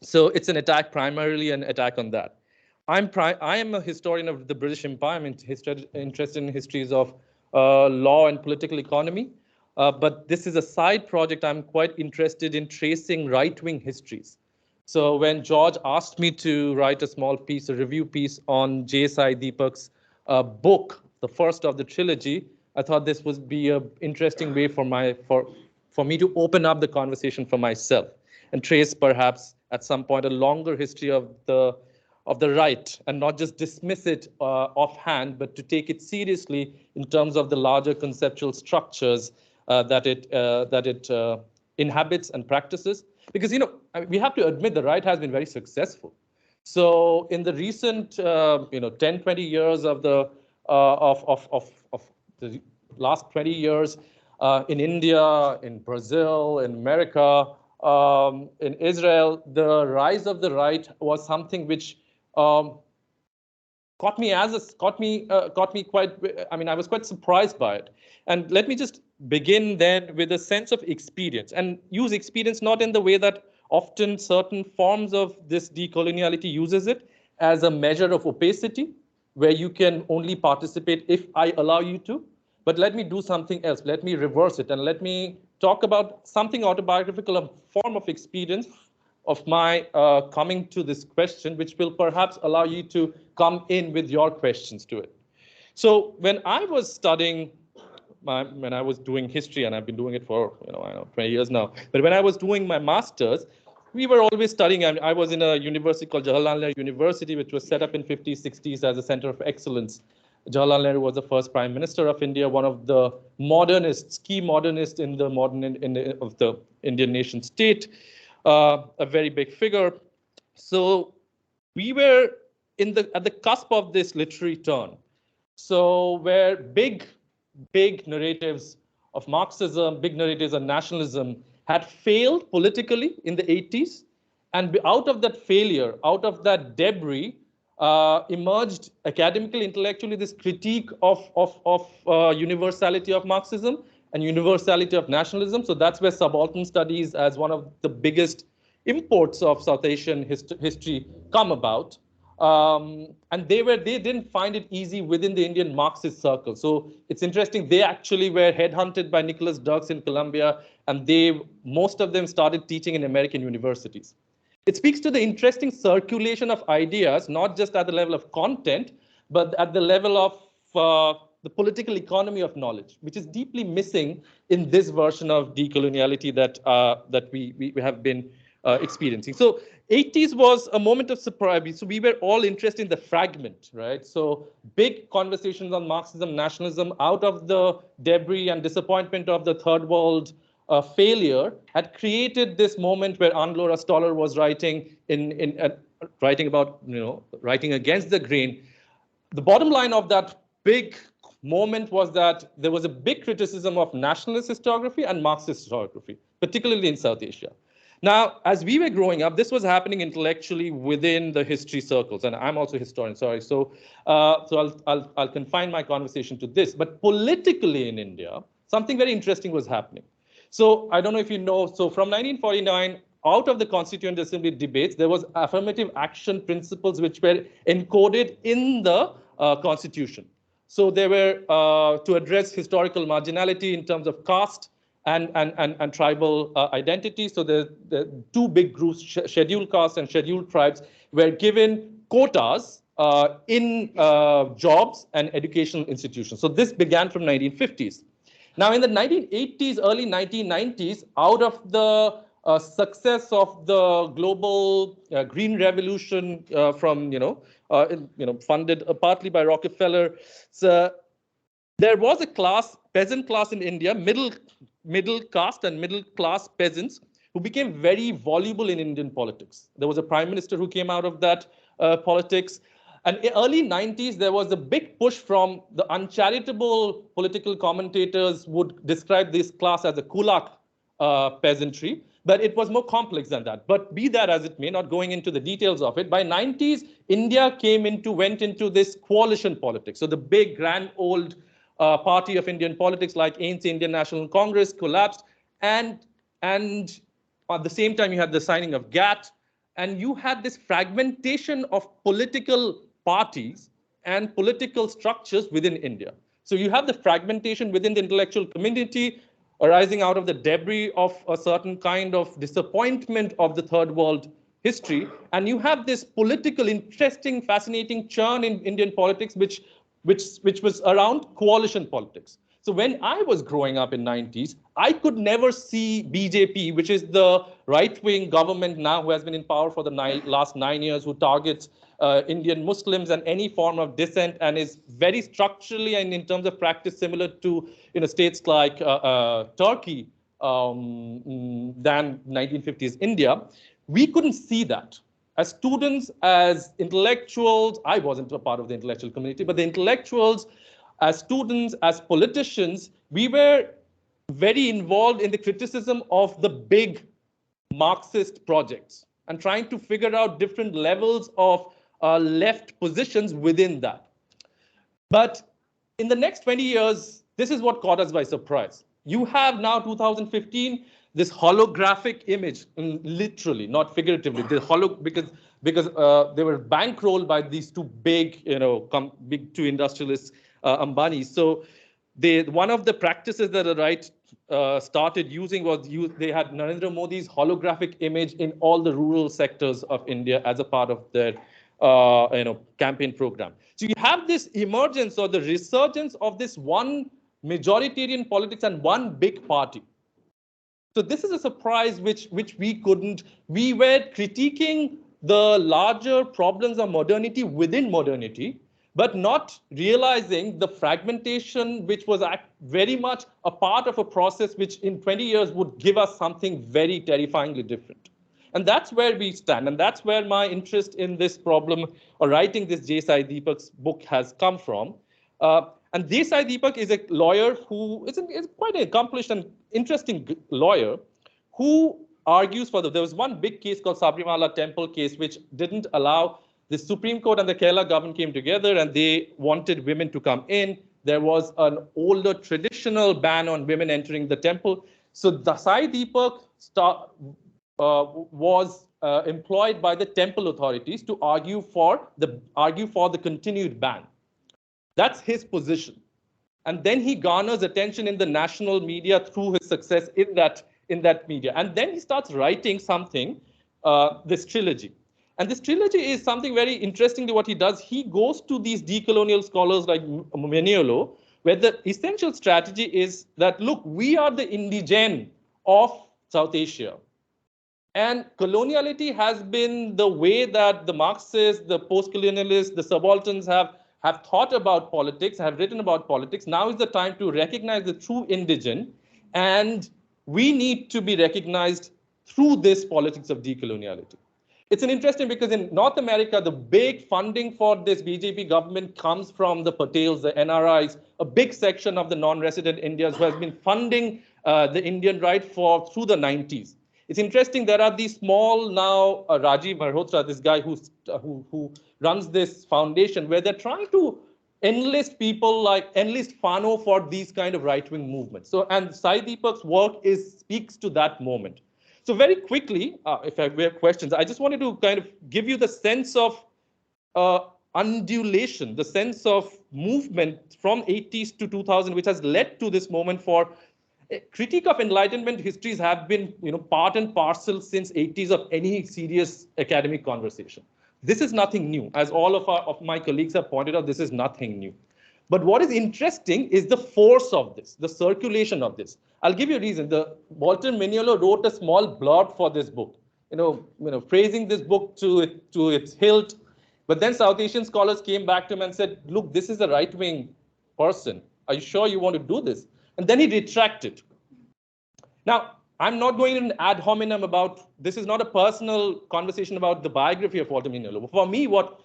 So it's an attack, primarily an attack on that. I am a historian of the British Empire. I'm interested in histories of law and political economy. But this is a side project. I'm quite interested in tracing right-wing histories. So when George asked me to write a small piece, a review piece on JSI Deepak's book, the first of the trilogy, I thought this would be an interesting way for for me to open up the conversation for myself and trace perhaps at some point a longer history of the right, and not just dismiss it offhand, but to take it seriously in terms of the larger conceptual structures that it inhabits and practices. Because, you know, we have to admit the right has been very successful. So in the recent, 10, 20 years of the last 20 years, in India, in Brazil, in America, in Israel, the rise of the right was something which caught me quite. I mean, I was quite surprised by it. And let me just begin then with a sense of experience, and use experience not in the way that often certain forms of this decoloniality uses it as a measure of opacity, where you can only participate if I allow you to. But let me do something else. Let me reverse it, and let me talk about something autobiographical, a form of experience of my coming to this question, which will perhaps allow you to come in with your questions to it. So when I was studying, when I was doing history, and I've been doing it for 20 years now, but when I was doing my master's, we were always studying. I was in a university called Jawaharlal Nehru University, which was set up in 50s, 60s as a center of excellence. Jawaharlal Nehru was the first Prime Minister of India, one of the modernists, key modernists in the of the Indian nation state, a very big figure. So we were at the cusp of this literary turn. So where big narratives of Marxism, big narratives of nationalism had failed politically in the 80s, and out of that failure, out of that debris, emerged academically, intellectually, this critique of universality of Marxism and universality of nationalism. So that's where subaltern studies, as one of the biggest imports of South Asian history, come about. And they didn't find it easy within the Indian Marxist circle. So it's interesting, they actually were headhunted by Nicholas Dirks in Columbia, and most of them started teaching in American universities. It speaks to the interesting circulation of ideas, not just at the level of content, but at the level of the political economy of knowledge, which is deeply missing in this version of decoloniality that we have been experiencing. So 80s was a moment of surprise. So we were all interested in the fragment, right? So big conversations on Marxism, nationalism, out of the debris and disappointment of the third world failure, had created this moment where Anne-Laura Stoller was writing writing against the grain. The bottom line of that big moment was that there was a big criticism of nationalist historiography and Marxist historiography, particularly in South Asia. Now, as we were growing up, this was happening intellectually within the history circles, and I'm also a historian, sorry. So I'll confine my conversation to this. But politically in India, something very interesting was happening. So I don't know if you know, so from 1949, out of the Constituent Assembly debates, there was affirmative action principles which were encoded in the Constitution. So they were to address historical marginality in terms of caste and tribal identity. So the two big groups, scheduled castes and scheduled tribes, were given quotas in jobs and educational institutions. So this began from 1950s. Now, in the 1980s, early 1990s, out of the success of the global green revolution funded partly by Rockefeller, so there was a class, peasant class in India, middle caste and middle class peasants, who became very voluble in Indian politics. There was a prime minister who came out of that politics. And in the early 90s, there was a big push from the uncharitable political commentators would describe this class as a kulak peasantry, but it was more complex than that. But be that as it may, not going into the details of it, by 90s, India went into this coalition politics. So the big, grand, old party of Indian politics like ANC, Indian National Congress, collapsed. And at the same time, you had the signing of GATT, and you had this fragmentation of political parties and political structures within India. So you have the fragmentation within the intellectual community arising out of the debris of a certain kind of disappointment of the third world history. And you have this political, interesting, fascinating churn in Indian politics, which was around coalition politics. So when I was growing up in 90s, I could never see BJP, which is the right-wing government now who has been in power for the last 9 years, who targets Indian Muslims and any form of dissent and is very structurally and in terms of practice similar to states like Turkey than 1950s India. We couldn't see that. As students, as intellectuals, I wasn't a part of the intellectual community, but the intellectuals, as students, as politicians, we were very involved in the criticism of the big Marxist projects and trying to figure out different levels of left positions within that. But in the next 20 years, this is what caught us by surprise. You have now 2015, this holographic image, literally, not figuratively, because they were bankrolled by these two big, big two industrialists, Ambani. So one of the practices that the right started using was they had Narendra Modi's holographic image in all the rural sectors of India as a part of their campaign program. So you have this emergence or the resurgence of this one majoritarian politics and one big party. So this is a surprise which we couldn't. We were critiquing the larger problems of modernity within modernity, but not realizing the fragmentation, which was very much a part of a process which in 20 years would give us something very terrifyingly different. And that's where we stand. And that's where my interest in this problem or writing this JSI Deepak's book has come from. And JSI Deepak is a lawyer who is quite an accomplished and interesting lawyer who argues for there was one big case called Sabrimala Temple case, which didn't allow the Supreme Court and the Kerala government came together and they wanted women to come in. There was an older traditional ban on women entering the temple. So JSI Deepak was employed by the temple authorities to argue for the continued ban. That's his position. And then he garners attention in the national media through his success in that media. And then he starts writing something, this trilogy. And this trilogy is something very interesting to what he does. He goes to these decolonial scholars like Mignolo, where the essential strategy is that, look, we are the indigene of South Asia. And coloniality has been the way that the Marxists, the post-colonialists, the subalterns have thought about politics, have written about politics. Now is the time to recognize the true indigene, and we need to be recognized through this politics of decoloniality. It's an interesting because in North America, the big funding for this BJP government comes from the Patels, the NRIs, a big section of the non-resident Indians who has been funding the Indian right through the 90s. It's interesting, there are these small now, Rajiv Malhotra, this guy who runs this foundation, where they're trying to enlist people enlist Fano for these kind of right-wing movements. So, and JSI Deepak's work speaks to that moment. So very quickly, if I have questions, I just wanted to kind of give you the sense of undulation, the sense of movement from 80s to 2000, which has led to this moment for critique of Enlightenment histories have been, part and parcel since 80s of any serious academic conversation. This is nothing new. As all of my colleagues have pointed out, this is nothing new. But what is interesting is the force of this, the circulation of this. I'll give you a reason. Walter Mignolo wrote a small blurb for this book, praising this book to its hilt. But then South Asian scholars came back to him and said, look, this is a right-wing person. Are you sure you want to do this? And then he retracted. Now, I'm not going in ad hominem about, this is not a personal conversation about the biography of Walter Mignolo. For me, what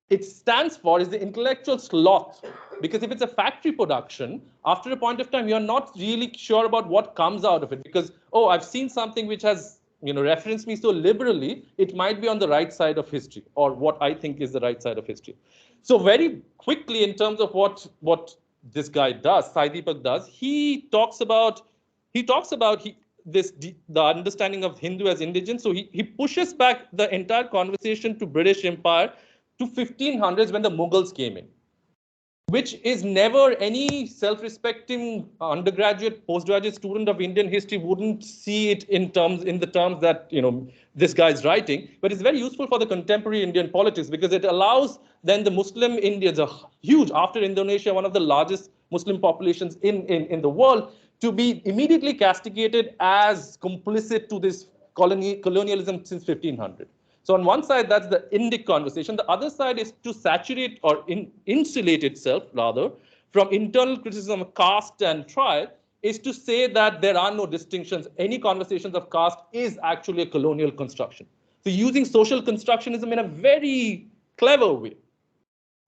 it stands for is the intellectual sloth. Because if it's a factory production, after a point of time, you're not really sure about what comes out of it. Because, oh, I've seen something which has referenced me so liberally, it might be on the right side of history, or what I think is the right side of history. So very quickly, in terms of what this guy does, JSI Deepak does, he talks about the understanding of Hindu as indigent. So he pushes back the entire conversation to British Empire to 1500s when the Mughals came in. which is never any self-respecting undergraduate, postgraduate student of Indian history wouldn't see it in the terms that this guy is writing. But it's very useful for the contemporary Indian politics because it allows then the Muslim Indians, a huge, after Indonesia, one of the largest Muslim populations in the world, to be immediately castigated as complicit to this colonialism since 1500. So on one side, that's the Indic conversation. The other side is to saturate or insulate itself, rather, from internal criticism of caste and tribe, is to say that there are no distinctions. Any conversations of caste is actually a colonial construction. So using social constructionism in a very clever way.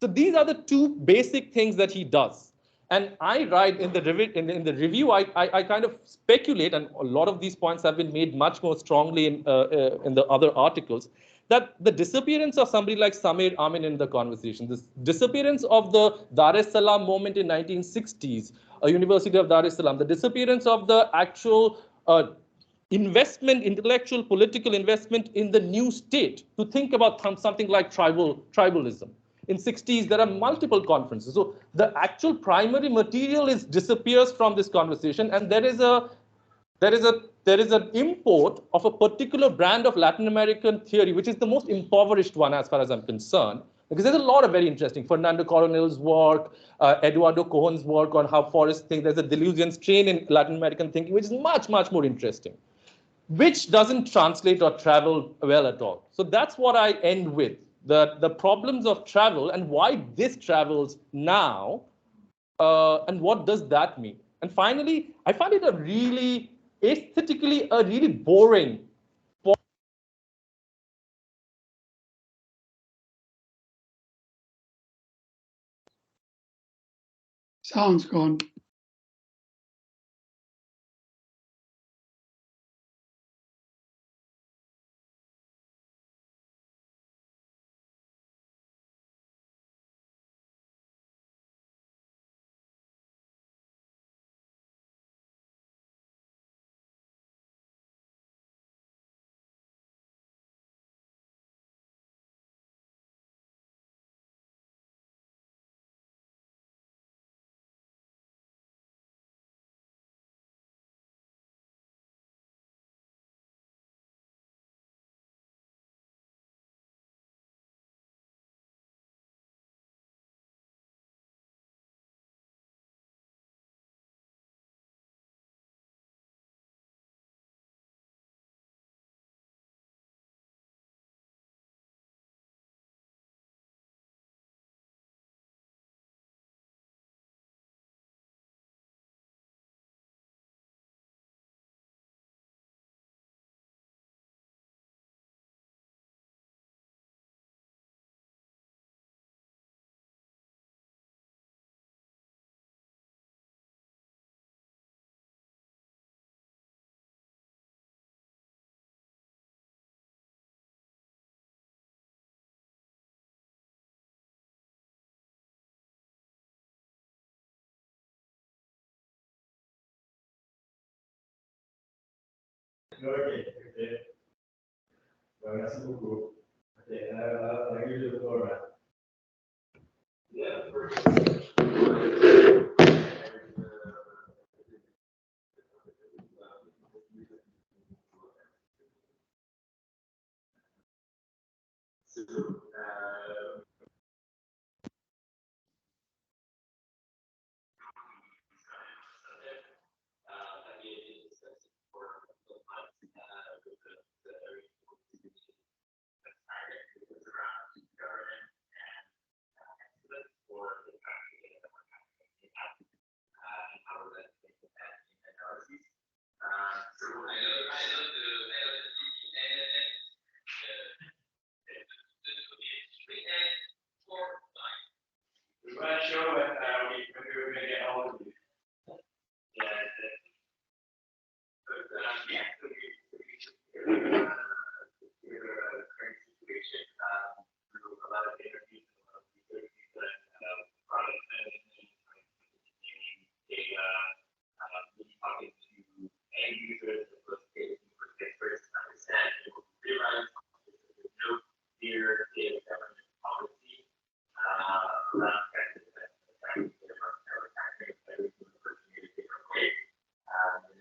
So these are the two basic things that he does. And I write in the review, I kind of speculate, and a lot of these points have been made much more strongly in the other articles, that the disappearance of somebody like Samir Amin in the conversation, this disappearance of the Dar es Salaam moment in 1960s, University of Dar es Salaam, the disappearance of the actual investment, intellectual, political investment in the new state, to think about something like tribalism. In 60s, there are multiple conferences. So the actual primary material disappears from this conversation, and there is an import of a particular brand of Latin American theory, which is the most impoverished one as far as I'm concerned, because there's a lot of very interesting, Fernando Coronel's work, Eduardo Cohen's work on how forests think. There's a delusion strain in Latin American thinking, which is much, much more interesting, which doesn't translate or travel well at all. So that's what I end with. The problems of travel and why this travels now, and what does that mean? And finally, I find it aesthetically a really boring. Sound's gone.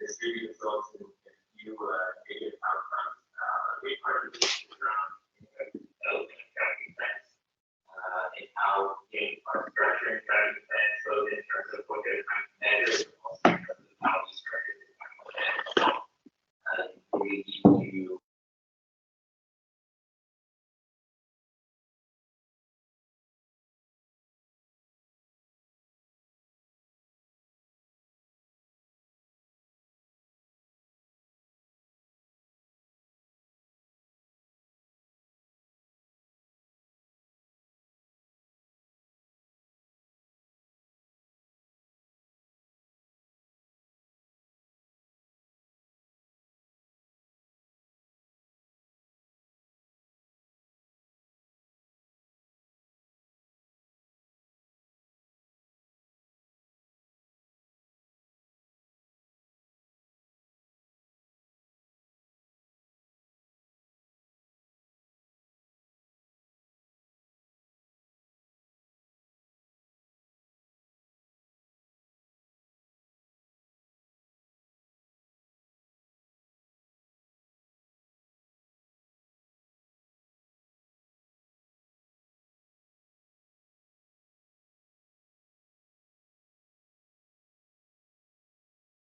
distributed thought in a few negative outcomes. A big part of this is around developing tracking plans and how games are structuring tracking plans, both in terms of what they're trying to measure, but also in terms of how these structures are trying to manage. We need to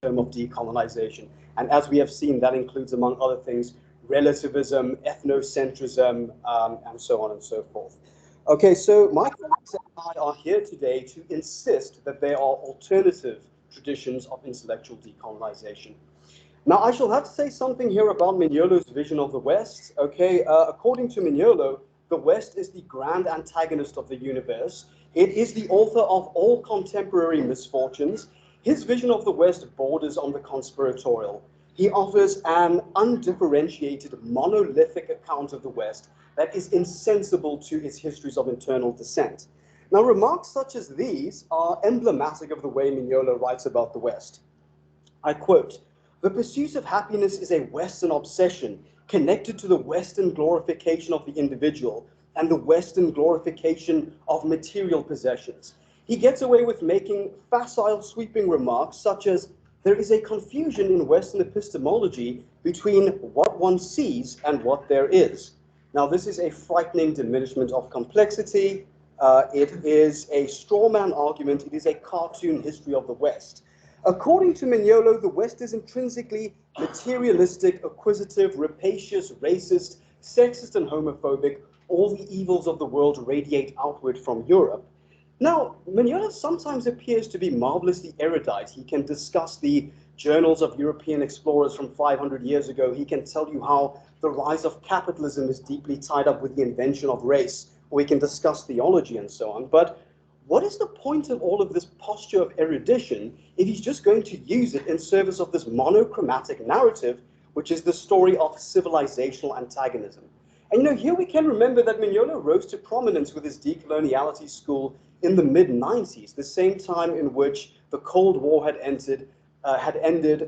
of decolonization. And as we have seen, that includes, among other things, relativism, ethnocentrism, and so on and so forth. Okay, so my colleagues and I are here today to insist that there are alternative traditions of intellectual decolonization. Now, I shall have to say something here about Mignolo's vision of the West. Okay, according to Mignolo, the West is the grand antagonist of the universe. It is the author of all contemporary misfortunes. His vision of the West borders on the conspiratorial. He offers an undifferentiated, monolithic account of the West that is insensible to its histories of internal dissent. Now, remarks such as these are emblematic of the way Mignolo writes about the West. I quote, "The pursuit of happiness is a Western obsession connected to the Western glorification of the individual and the Western glorification of material possessions." He gets away with making facile, sweeping remarks such as, "There is a confusion in Western epistemology between what one sees and what there is." Now, this is a frightening diminishment of complexity. It is a straw man argument. It is a cartoon history of the West. According to Mignolo, the West is intrinsically materialistic, acquisitive, rapacious, racist, sexist, and homophobic. All the evils of the world radiate outward from Europe. Now, Mignolo sometimes appears to be marvelously erudite. He can discuss the journals of European explorers from 500 years ago. He can tell you how the rise of capitalism is deeply tied up with the invention of race, or he can discuss theology and so on. But what is the point of all of this posture of erudition if he's just going to use it in service of this monochromatic narrative, which is the story of civilizational antagonism? And here we can remember that Mignolo rose to prominence with his Decoloniality School in the mid-90s, the same time in which the Cold War had ended.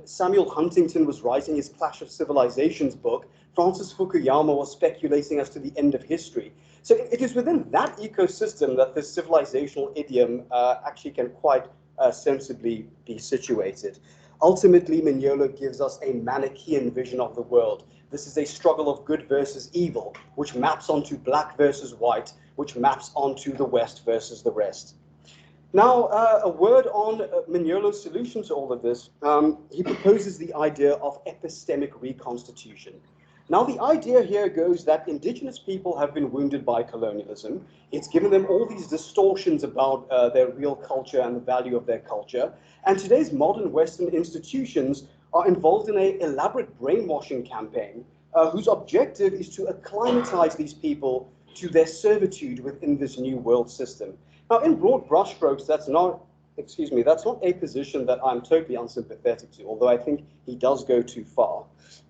Samuel Huntington was writing his Clash of Civilizations book. Francis Fukuyama was speculating as to the end of history. So it is within that ecosystem that this civilizational idiom actually can quite sensibly be situated. Ultimately, Mignolo gives us a Manichaean vision of the world. This is a struggle of good versus evil, which maps onto black versus white, which maps onto the West versus the rest. Now, a word on Mignolo's solution to all of this. He proposes the idea of epistemic reconstitution. Now, the idea here goes that indigenous people have been wounded by colonialism. It's given them all these distortions about their real culture and the value of their culture. And today's modern Western institutions are involved in an elaborate brainwashing campaign whose objective is to acclimatize these people to their servitude within this new world system. Now, in broad brushstrokes, that's not a position that I'm totally unsympathetic to, although I think he does go too far.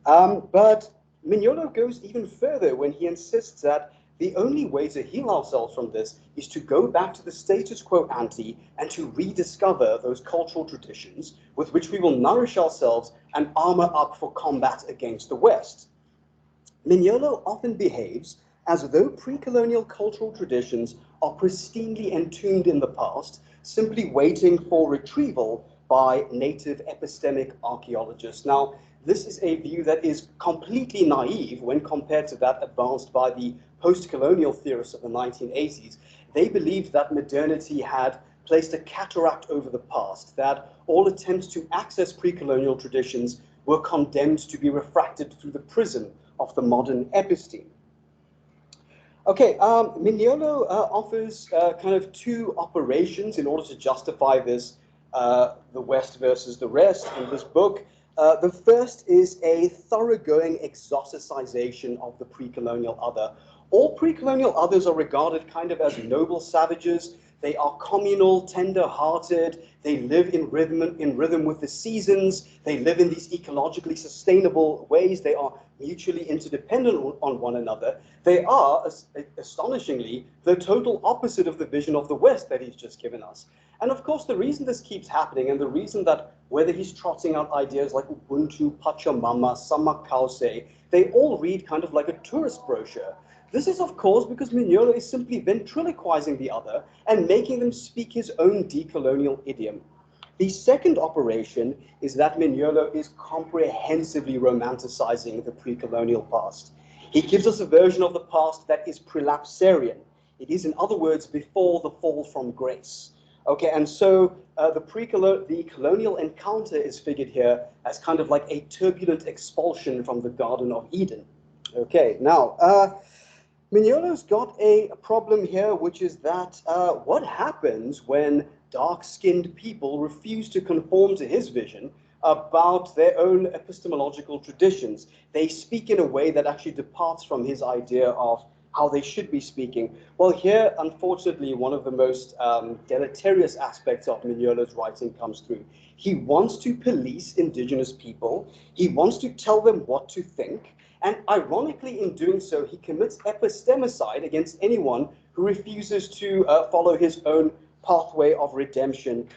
But Mignolo goes even further when he insists that the only way to heal ourselves from this is to go back to the status quo ante and to rediscover those cultural traditions with which we will nourish ourselves and armor up for combat against the West. Mignolo often behaves as though pre-colonial cultural traditions are pristinely entombed in the past, simply waiting for retrieval by native epistemic archaeologists. Now, this is a view that is completely naive when compared to that advanced by the post-colonial theorists of the 1980s. They believed that modernity had placed a cataract over the past, that all attempts to access pre-colonial traditions were condemned to be refracted through the prism of the modern episteme. Okay, Mignolo offers kind of two operations in order to justify this, the West versus the rest in this book. The first is a thoroughgoing exoticization of the pre-colonial other. All pre-colonial others are regarded kind of as noble savages. They are communal, tender-hearted. They live in rhythm with the seasons. They live in these ecologically sustainable ways. They are mutually interdependent on one another. They are, astonishingly, the total opposite of the vision of the West that he's just given us. And of course, the reason this keeps happening, and the reason that whether he's trotting out ideas like Ubuntu, Pachamama, Samakause, they all read kind of like a tourist brochure. This is, of course, because Mignolo is simply ventriloquizing the other and making them speak his own decolonial idiom. The second operation is that Mignolo is comprehensively romanticizing the pre-colonial past. He gives us a version of the past that is prelapsarian. It is, in other words, before the fall from grace. Okay, and so the colonial encounter is figured here as kind of like a turbulent expulsion from the Garden of Eden. Okay, now, Mignolo's got a problem here, which is that what happens when dark-skinned people refuse to conform to his vision about their own epistemological traditions? They speak in a way that actually departs from his idea of how they should be speaking. Well, here, unfortunately, one of the most deleterious aspects of Mignolo's writing comes through. He wants to police indigenous people. He wants to tell them what to think. And ironically, in doing so, he commits epistemicide against anyone who refuses to follow his own pathway of redemption.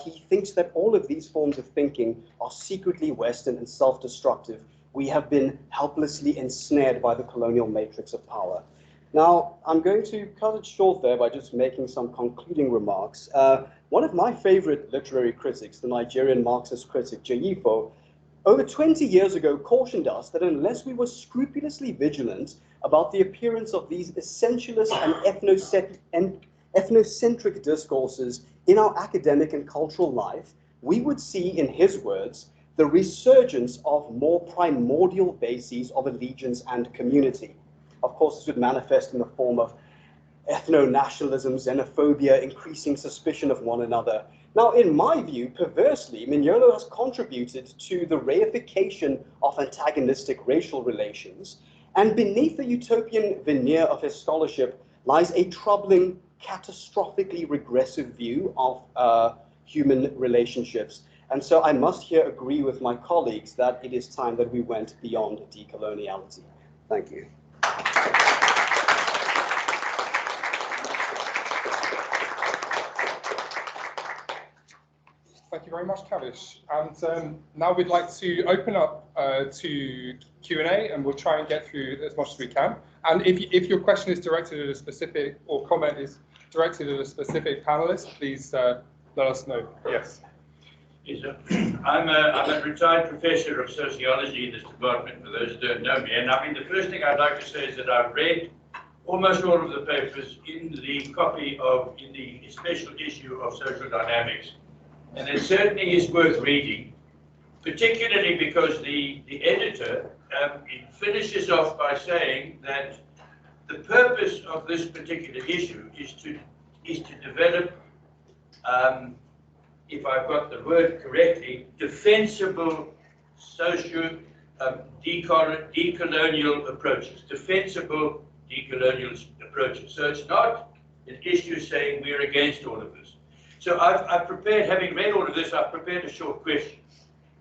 He thinks that all of these forms of thinking are secretly Western and self-destructive. We have been helplessly ensnared by the colonial matrix of power. Now, I'm going to cut it short there by just making some concluding remarks. One of my favorite literary critics, the Nigerian Marxist critic Jayifo, over 20 years ago cautioned us that unless we were scrupulously vigilant about the appearance of these essentialist and ethnocentric discourses in our academic and cultural life, we would see, in his words, the resurgence of more primordial bases of allegiance and community. Of course, this would manifest in the form of ethno-nationalism, xenophobia, increasing suspicion of one another. Now, in my view, perversely, Mignolo has contributed to the reification of antagonistic racial relations, and beneath the utopian veneer of his scholarship lies a troubling, catastrophically regressive view of human relationships. And so I must here agree with my colleagues that it is time that we went beyond decoloniality. Thank you. Thank you very much, Kavish. And now we'd like to open up to Q&A, and we'll try and get through as much as we can. And if your question is directed at a specific, or comment is directed at a specific panelist, please let us know. Yes. Yes, sir. I'm a retired professor of sociology in this department, for those who don't know me. And I mean, the first thing I'd like to say is that I've read almost all of the papers in the special issue of Social Dynamics. And it certainly is worth reading, particularly because the editor finishes off by saying that the purpose of this particular issue is to develop, if I've got the word correctly, defensible decolonial approaches, defensible decolonial approaches. So it's not an issue saying we're against all of this. So I've prepared, having read all of this, I've prepared a short question,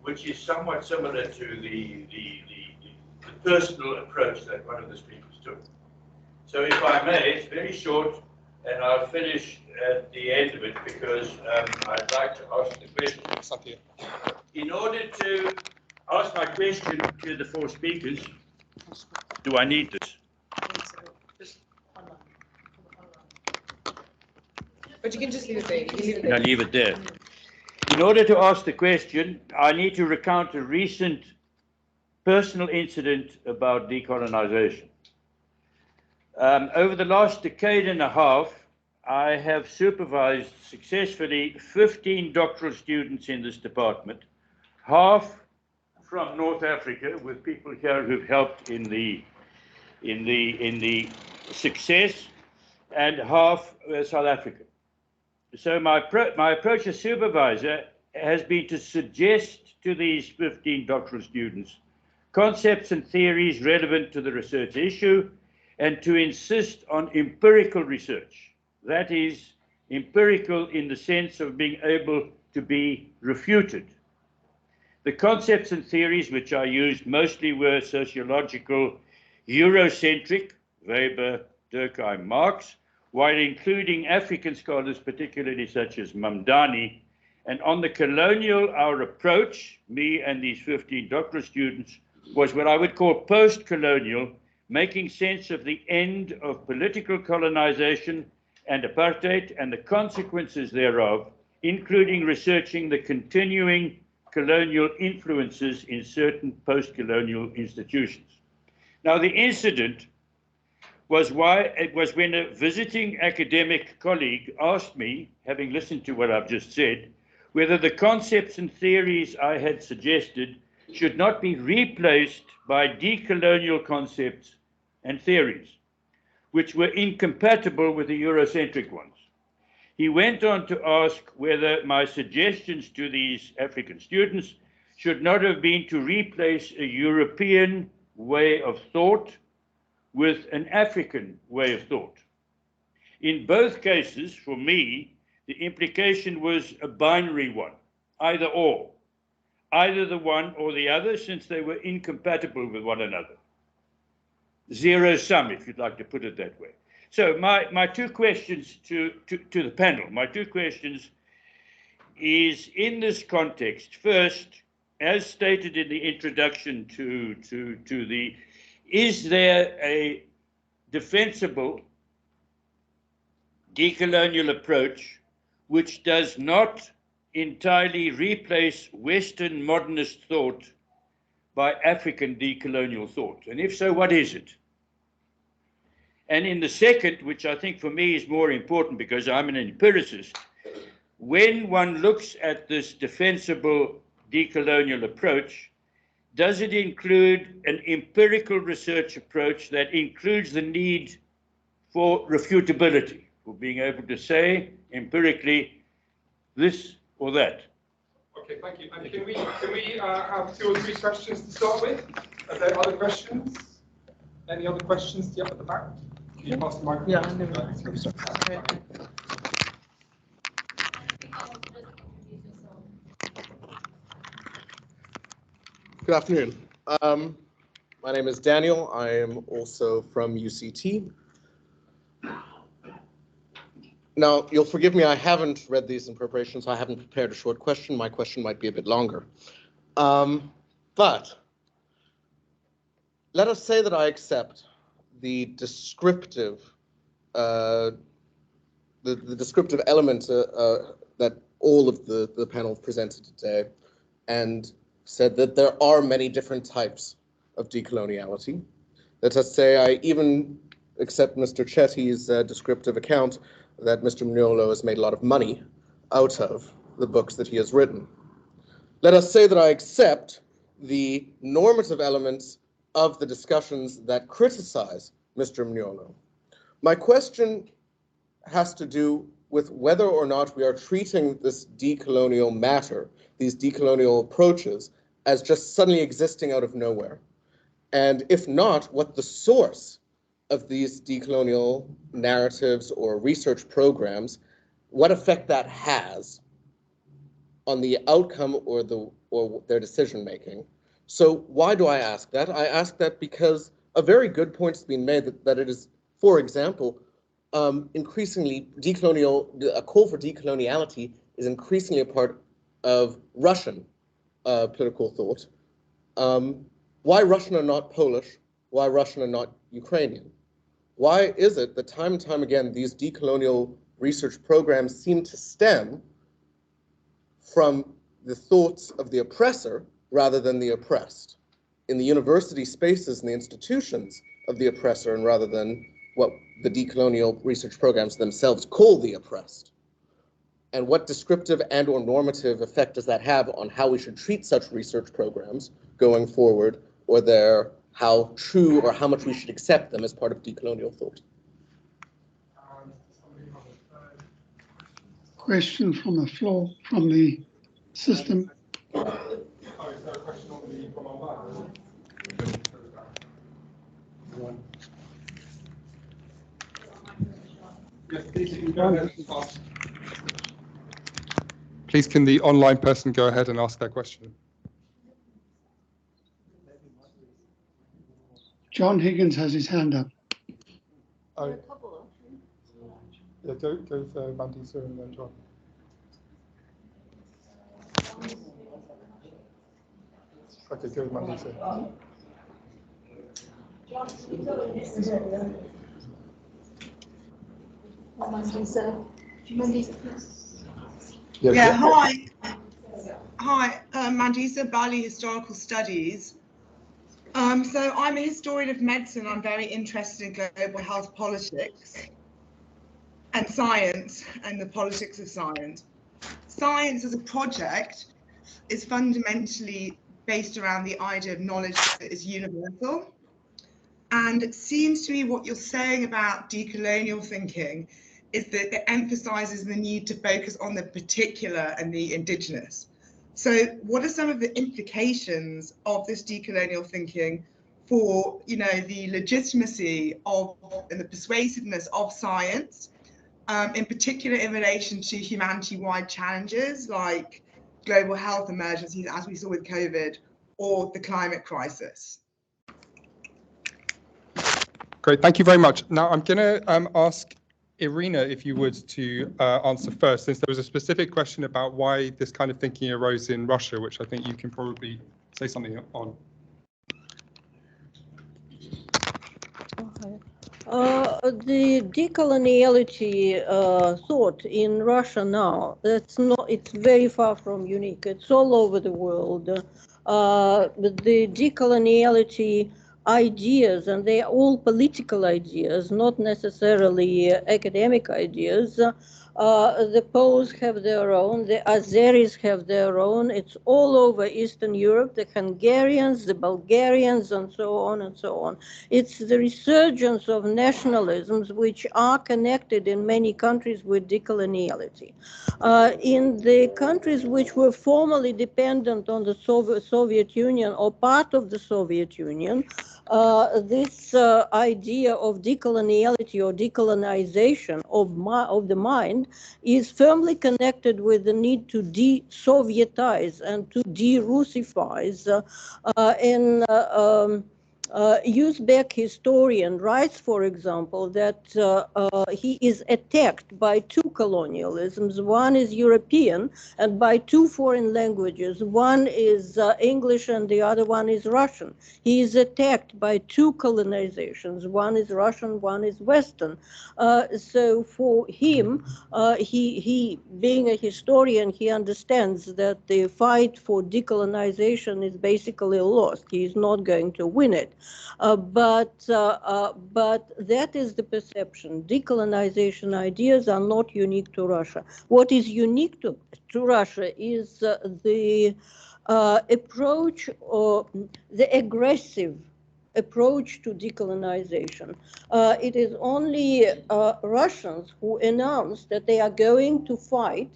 which is somewhat similar to the personal approach that one of the speakers took. So if I may, it's very short, and I'll finish at the end of it because I'd like to ask the question. In order to ask my question to the four speakers, do I need this? But you can just leave it there. I'll leave it there. In order to ask the question, I need to recount a recent personal incident about decolonization. Over the last decade and a half, I have supervised successfully 15 doctoral students in this department, half from North Africa, with people here who've helped in the success, and half South Africa. So my approach as supervisor has been to suggest to these 15 doctoral students concepts and theories relevant to the research issue, and to insist on empirical research. That is, empirical in the sense of being able to be refuted. The concepts and theories which I used mostly were sociological, Eurocentric, Weber, Durkheim, Marx, while including African scholars, particularly such as Mamdani. And on the colonial, our approach, me and these 15 doctoral students, was what I would call post-colonial, making sense of the end of political colonization and apartheid and the consequences thereof, including researching the continuing colonial influences in certain post-colonial institutions. Now, the incident was when a visiting academic colleague asked me, having listened to what I've just said, whether the concepts and theories I had suggested should not be replaced by decolonial concepts and theories, which were incompatible with the Eurocentric ones. He went on to ask whether my suggestions to these African students should not have been to replace a European way of thought with an African way of thought. In both cases, for me, the implication was a binary one, either or, either the one or the other, since they were incompatible with one another. Zero sum, if you'd like to put it that way. So my two questions to the panel, my two questions is, in this context, first, as stated in the introduction to the, is there a defensible decolonial approach which does not entirely replace Western modernist thought by African decolonial thought? And if so, what is it? And in the second, which I think for me is more important because I'm an empiricist, when one looks at this defensible decolonial approach, does it include an empirical research approach that includes the need for refutability, for being able to say empirically this or that? Okay, thank you. And can we have 2 or 3 questions to start with? Are there other questions? Any other questions? Yeah, at the back. Can you pass the microphone? Yeah, I never. Good afternoon. My name is Daniel. I am also from UCT. Now, you'll forgive me, I haven't read these in preparation, so I haven't prepared a short question. My question might be a bit longer. But let us say that I accept the descriptive, the descriptive elements that all of the panel presented today, and said that there are many different types of decoloniality. Let us say I even accept Mr. Chetty's descriptive account that Mr. Mignolo has made a lot of money out of the books that he has written. Let us say that I accept the normative elements of the discussions that criticize Mr. Mignolo. My question has to do with whether or not we are treating this decolonial matter, these decolonial approaches, as just suddenly existing out of nowhere. And if not, what the source of these decolonial narratives or research programs, what effect that has on the outcome or their decision making. So why do I ask that? I ask that because a very good point has been made that it is, for example, increasingly a call for decoloniality is increasingly a part of Russian political thought. Why Russian and not Polish? Why Russian and not Ukrainian? Why is it that time and time again these decolonial research programs seem to stem from the thoughts of the oppressor rather than the oppressed, in the university spaces and the institutions of the oppressor, and rather than what the decolonial research programs themselves call the oppressed. And what descriptive and or normative effect does that have on how we should treat such research programs going forward, or how true or how much we should accept them as part of decolonial thought? Question from the floor, from the system. Please, can the online person go ahead and ask their question? John Higgins has his hand up. Oh. Yeah, go for Mandisa and then John. Okay, go with Mandisa. Yeah, hi. Hi, Mandisa, Bali Historical Studies. So I'm a historian of medicine. I'm very interested in global health politics and science and the politics of science. Science as a project is fundamentally based around the idea of knowledge that is universal. And it seems to me what you're saying about decolonial thinking is that it emphasizes the need to focus on the particular and the indigenous. So what are some of the implications of this decolonial thinking for, the legitimacy of and the persuasiveness of science, in particular in relation to humanity-wide challenges like global health emergencies, as we saw with COVID, or the climate crisis? Great, thank you very much. Now I'm going to ask Arina, if you would, to answer first, since there was a specific question about why this kind of thinking arose in Russia, which I think you can probably say something on. The decoloniality thought in Russia now, it's very far from unique. It's all over the world. The decoloniality ideas, and they are all political ideas, not necessarily academic ideas. The Poles have their own, the Azeris have their own. It's all over Eastern Europe, the Hungarians, the Bulgarians, and so on and so on. It's the resurgence of nationalisms which are connected in many countries with decoloniality. In the countries which were formerly dependent on the Soviet Union or part of the Soviet Union, this idea of decoloniality or decolonization of the mind is firmly connected with the need to de-Sovietize and to de-Russifize. Uzbek historian writes, for example, that he is attacked by two colonialisms. One is European, and by two foreign languages. One is English and the other one is Russian. He is attacked by two colonizations. One is Russian, one is Western. So for him, he being a historian, he understands that the fight for decolonization is basically lost. He is not going to win it. But that is the perception. Decolonization ideas are not unique to Russia. What is unique to Russia is the approach, or the aggressive approach to decolonization. It is only Russians who announced that they are going to fight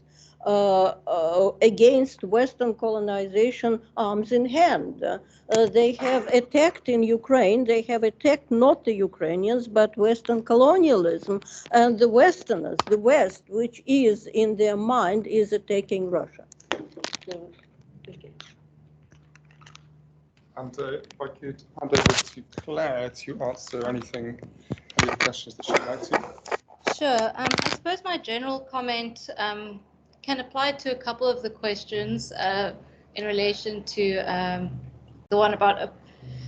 against Western colonization arms in hand. They have attacked in Ukraine, they have attacked not the Ukrainians, but Western colonialism, and the Westerners, the West, which is in their mind, is attacking Russia. And if I could hand over to Claire to answer any of the questions that she'd like to. Sure. I suppose my general comment can apply to a couple of the questions in relation to the one about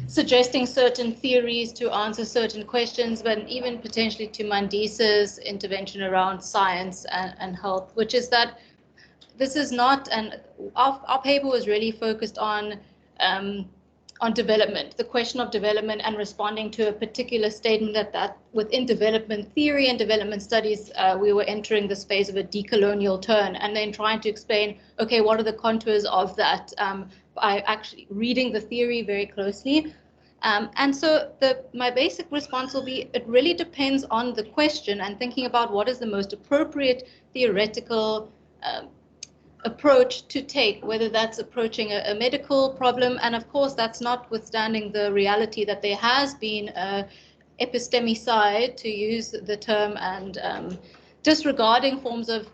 suggesting certain theories to answer certain questions, but even potentially to Mandisa's intervention around science and health, which is that this is not, and our paper was really focused on development, the question of development, and responding to a particular statement that within development theory and development studies, we were entering the space of a decolonial turn, and then trying to explain, okay, what are the contours of that by actually reading the theory very closely. And so my basic response will be, it really depends on the question and thinking about what is the most appropriate theoretical approach to take, whether that's approaching a medical problem, and of course that's notwithstanding the reality that there has been a epistemicide, to use the term, and disregarding forms of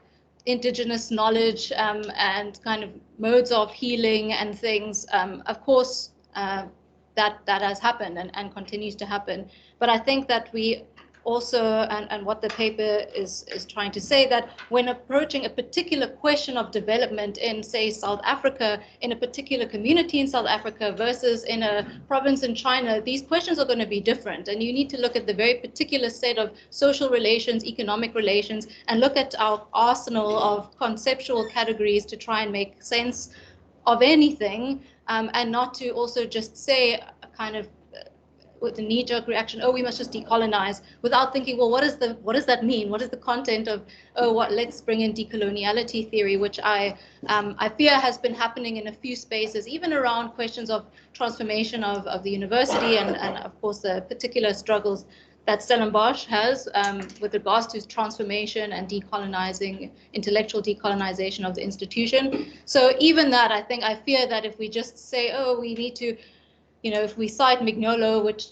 indigenous knowledge and kind of modes of healing and things. Of course, that has happened and continues to happen. But I think that we also, and what the paper is trying to say, that when approaching a particular question of development in, say, South Africa, in a particular community in South Africa versus in a province in China, these questions are going to be different. And you need to look at the very particular set of social relations, economic relations, and look at our arsenal of conceptual categories to try and make sense of anything, and not to also just say a kind of with a knee-jerk reaction, oh, we must just decolonize, without thinking, well, what does that mean? What is the content of, oh, let's bring in decoloniality theory, which I fear has been happening in a few spaces, even around questions of transformation of the university, and of course the particular struggles that Stellenbosch has with regards to transformation and decolonizing, intellectual decolonization of the institution. So even that, I fear that if we just say, oh, we need to, if we cite Mignolo, which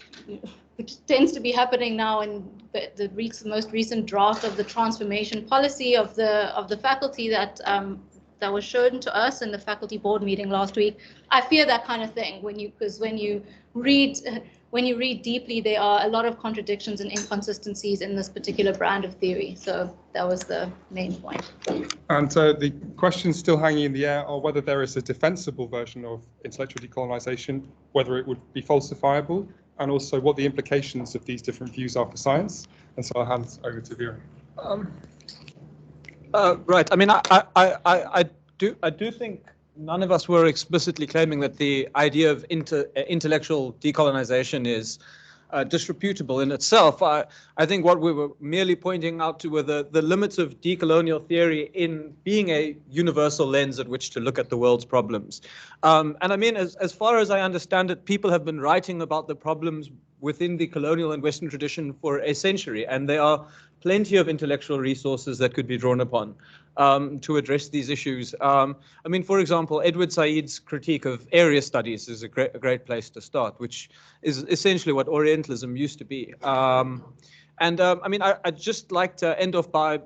tends to be happening now in the most recent draft of the transformation policy of the faculty that was shown to us in the faculty board meeting last week, I fear that kind of thing. Because when you read deeply, there are a lot of contradictions and inconsistencies in this particular brand of theory. So that was the main point. And the questions still hanging in the air are whether there is a defensible version of intellectual decolonisation, whether it would be falsifiable, and also what the implications of these different views are for science. And so I'll hand over to Vera. Right. I mean, I do think none of us were explicitly claiming that the idea of intellectual decolonization is disreputable in itself. I think what we were merely pointing out to were the limits of decolonial theory in being a universal lens at which to look at the world's problems. And I mean, as far as I understand it, people have been writing about the problems within the colonial and Western tradition for a century, and there are plenty of intellectual resources that could be drawn upon to address these issues. I mean, for example, Edward Said's critique of area studies is a great place to start, which is essentially what Orientalism used to be. I mean, I'd just like to end off by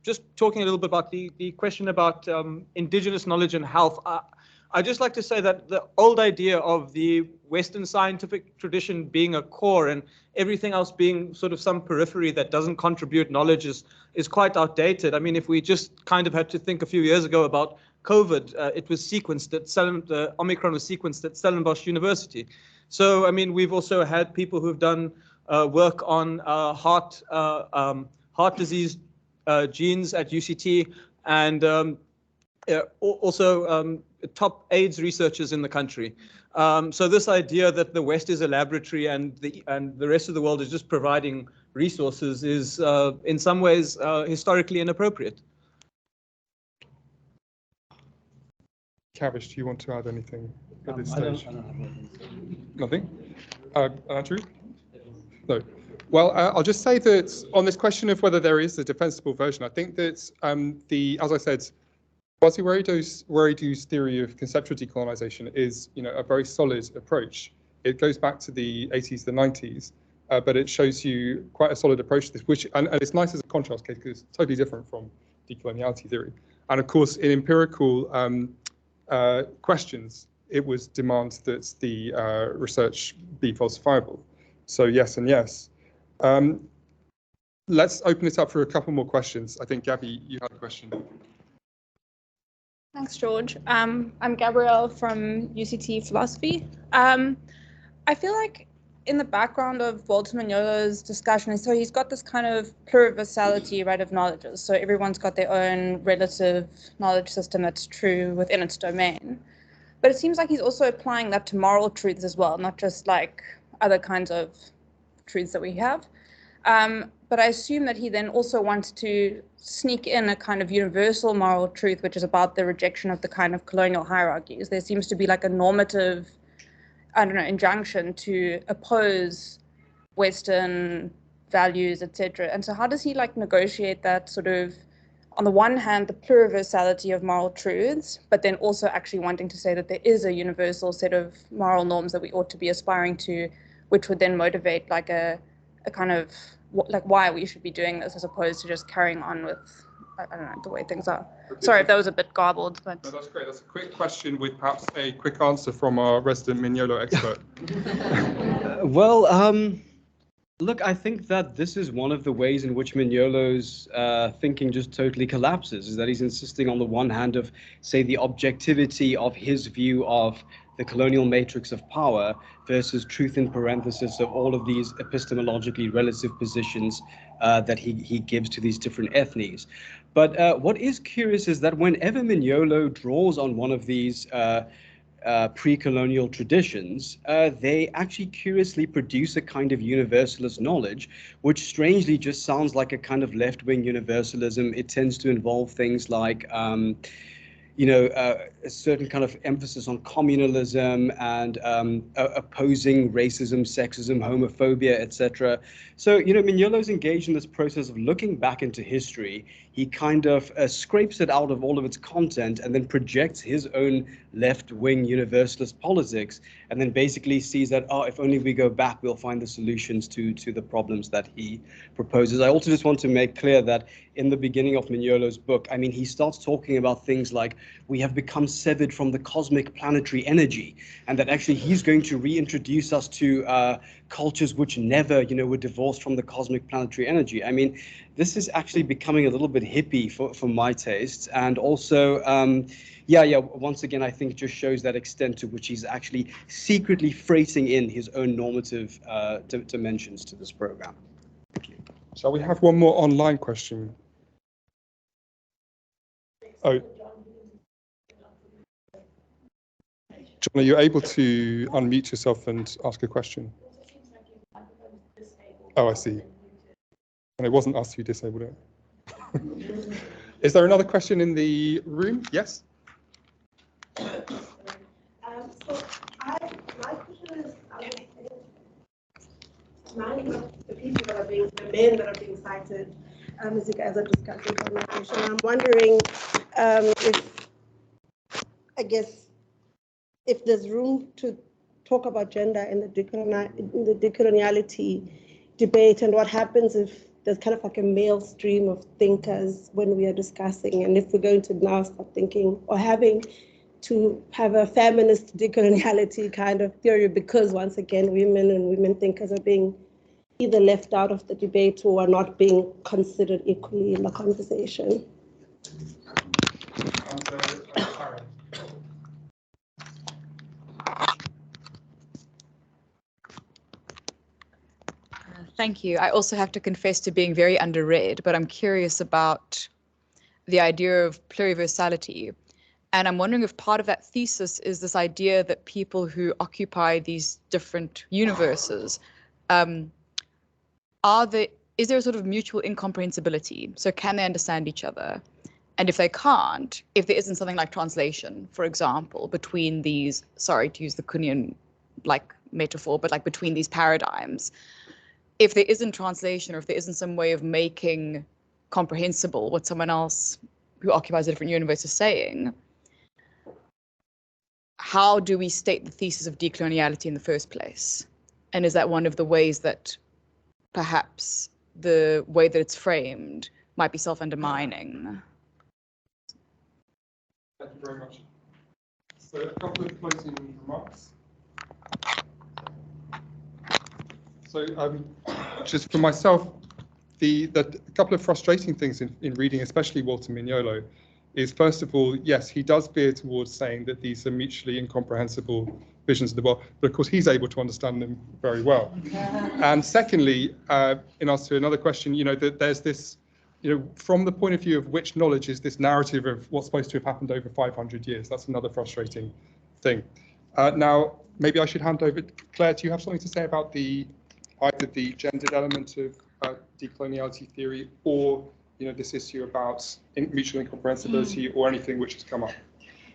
just talking a little bit about the question about indigenous knowledge and health. I'd just like to say that the old idea of the Western scientific tradition being a core and everything else being sort of some periphery that doesn't contribute knowledge is quite outdated. I mean, if we just kind of had to think a few years ago about COVID, it was sequenced at Omicron was sequenced at Stellenbosch University. So, I mean, we've also had people who've done work on heart disease genes at UCT, and also top AIDS researchers in the country. So this idea that the West is a laboratory and the rest of the world is just providing resources is in some ways historically inappropriate. Kavish, do you want to add anything at this I stage? don't have anything. Nothing? Andrew? No. Well, I'll just say that on this question of whether there is a defensible version, I think that as I said, Walter Mignolo's theory of conceptual decolonization is, a very solid approach. It goes back to the 80s, the 90s, but it shows you quite a solid approach to this, and it's nice as a contrast case because it's totally different from decoloniality theory. And of course, in empirical questions, it was demand that the research be falsifiable. So yes and yes. Let's open it up for a couple more questions. I think, Gabby, you had a question. Thanks, George. I'm Gabrielle from UCT Philosophy. I feel like in the background of Walter Mignolo's discussion, so he's got this kind of pluriversality, right, of knowledges. So everyone's got their own relative knowledge system that's true within its domain. But it seems like he's also applying that to moral truths as well, not just like other kinds of truths that we have. But I assume that he then also wants to sneak in a kind of universal moral truth, which is about the rejection of the kind of colonial hierarchies. There seems to be like a normative, I don't know, injunction to oppose Western values, etc. And so how does he like negotiate that sort of, on the one hand, the pluriversality of moral truths, but then also actually wanting to say that there is a universal set of moral norms that we ought to be aspiring to, which would then motivate like a kind of like why we should be doing this as opposed to just carrying on with, I don't know, the way things are. Okay. Sorry if that was a bit garbled, but... No, that's great. That's a quick question with perhaps a quick answer from our resident Mignolo expert. Look, I think that this is one of the ways in which Mignolo's thinking just totally collapses, is that he's insisting on the one hand of, say, the objectivity of his view of the colonial matrix of power versus truth in parenthesis of all of these epistemologically relative positions that he gives to these different ethnies. But what is curious is that whenever Mignolo draws on one of these pre-colonial traditions, they actually curiously produce a kind of universalist knowledge, which strangely just sounds like a kind of left-wing universalism. It tends to involve things like a certain kind of emphasis on communalism and opposing racism, sexism, homophobia, etc. So, Mignolo's engaged in this process of looking back into history. He kind of scrapes it out of all of its content and then projects his own left-wing universalist politics, and then basically sees that, oh, if only we go back, we'll find the solutions to the problems that he proposes. I also just want to make clear that in the beginning of Mignolo's book, I mean, he starts talking about things like we have become severed from the cosmic planetary energy, and that actually he's going to reintroduce us to cultures which never, were divorced from the cosmic planetary energy. I mean, this is actually becoming a little bit hippie for my tastes, and also, once again, I think it just shows that extent to which he's actually secretly phrasing in his own normative dimensions to this program. Thank you. Shall we have one more online question? Oh. John, are you able to unmute yourself and ask a question? Oh, I see. And it wasn't us who disabled it. Is there another question in the room? Yes? So my question is, the people that are being, the men that are being cited, as you guys are discussing colonization, I'm wondering if there's room to talk about gender in the decoloniality debate, and what happens if there's kind of like a male stream of thinkers when we are discussing, and if we're going to now start thinking or having to have a feminist decoloniality kind of theory, because once again, women thinkers are being either left out of the debate or are not being considered equally in the conversation. Thank you. I also have to confess to being very underread, but I'm curious about the idea of pluriversality. And I'm wondering if part of that thesis is this idea that people who occupy these different universes, is there a sort of mutual incomprehensibility? So can they understand each other? And if they can't, if there isn't something like translation, for example, between these, sorry to use the Kuhnian like metaphor, but like between these paradigms, if there isn't translation, or if there isn't some way of making comprehensible what someone else who occupies a different universe is saying, how do we state the thesis of decoloniality in the first place? And is that one of the ways that perhaps the way that it's framed might be self-undermining? Thank you very much. So a couple of closing remarks. So just for myself, the couple of frustrating things in reading, especially Walter Mignolo, is first of all, yes, he does veer towards saying that these are mutually incomprehensible visions of the world, but of course he's able to understand them very well. And secondly, in answer to another question, that there's this, from the point of view of which knowledge is this narrative of what's supposed to have happened over 500 years. That's another frustrating thing. Now, maybe I should hand over. Claire, do you have something to say about either the gendered element of decoloniality theory or this issue about mutual incomprehensibility or anything which has come up?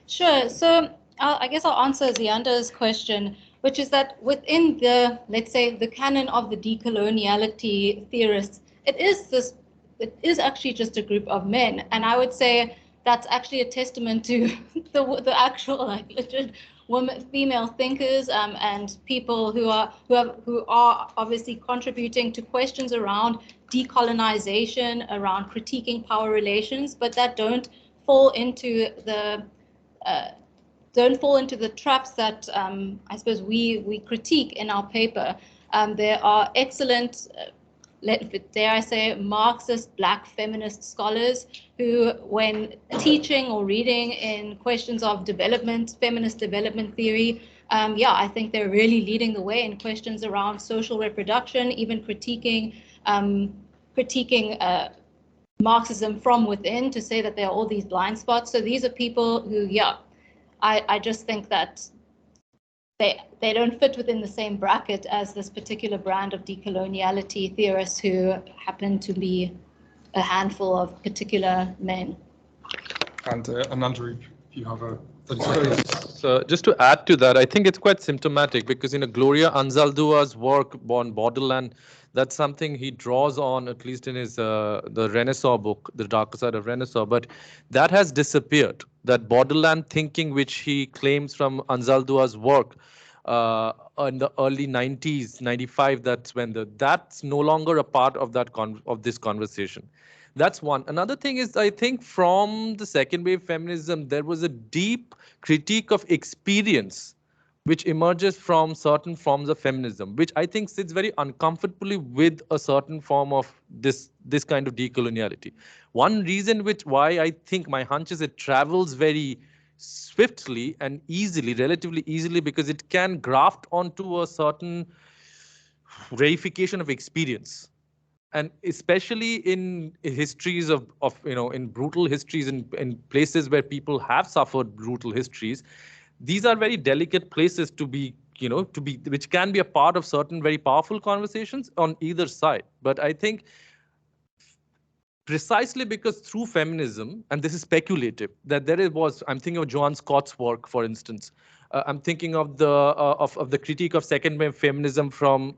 Sure. So I guess I'll answer Zianda's question, which is that within the, let's say, the canon of the decoloniality theorists, it is actually just a group of men, and I would say that's actually a testament to the actual legit female thinkers and people who are obviously contributing to questions around decolonization, around critiquing power relations, but that don't fall into the traps that I suppose we critique in our paper. There are excellent, dare I say, Marxist Black feminist scholars who, when teaching or reading in questions of development, feminist development theory, I think they're really leading the way in questions around social reproduction, even critiquing Marxism from within to say that there are all these blind spots. So these are people who, I just think that they don't fit within the same bracket as this particular brand of decoloniality theorists who happen to be a handful of particular men. And Andrew, you have a... So just to add to that, I think it's quite symptomatic because Gloria Anzaldua's work on borderland, that's something he draws on, at least in his the Renaissance book, The Darker Side of Renaissance, but that has disappeared. That borderland thinking which he claims from Anzaldua's work in the early 90s, 95, that's no longer a part of that this conversation. That's one. Another thing is, I think from the second wave feminism, there was a deep critique of experience which emerges from certain forms of feminism, which I think sits very uncomfortably with a certain form of this kind of decoloniality. One reason why I think my hunch is it travels very swiftly and easily, relatively easily, because it can graft onto a certain reification of experience. And especially in histories in brutal histories, in places where people have suffered brutal histories, these are very delicate places to be, which can be a part of certain very powerful conversations on either side. But I think precisely because through feminism, and this is speculative, that I'm thinking of Joan Scott's work, for instance. I'm thinking of the critique of second wave feminism from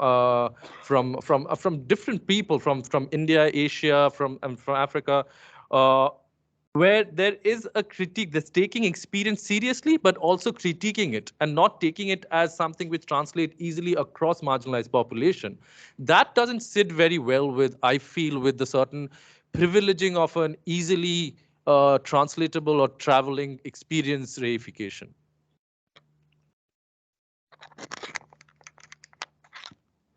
different people from India, Asia, from Africa, where there is a critique that's taking experience seriously, but also critiquing it and not taking it as something which translates easily across marginalized population. That doesn't sit very well with, I feel, with the certain privileging of an easily translatable or traveling experience reification.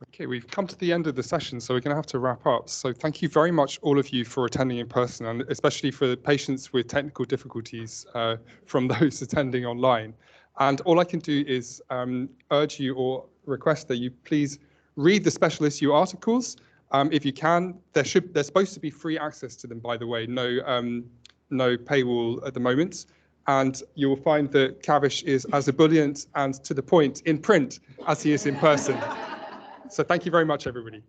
Okay, we've come to the end of the session, so we're going to have to wrap up. So thank you very much, all of you, for attending in person, and especially for patients with technical difficulties from those attending online. And all I can do is urge you or request that you please read the special issue articles. If you can, there's supposed to be free access to them, by the way, no paywall at the moment. And you will find that Kavish is as ebullient and to the point in print as he is in person. So thank you very much, everybody.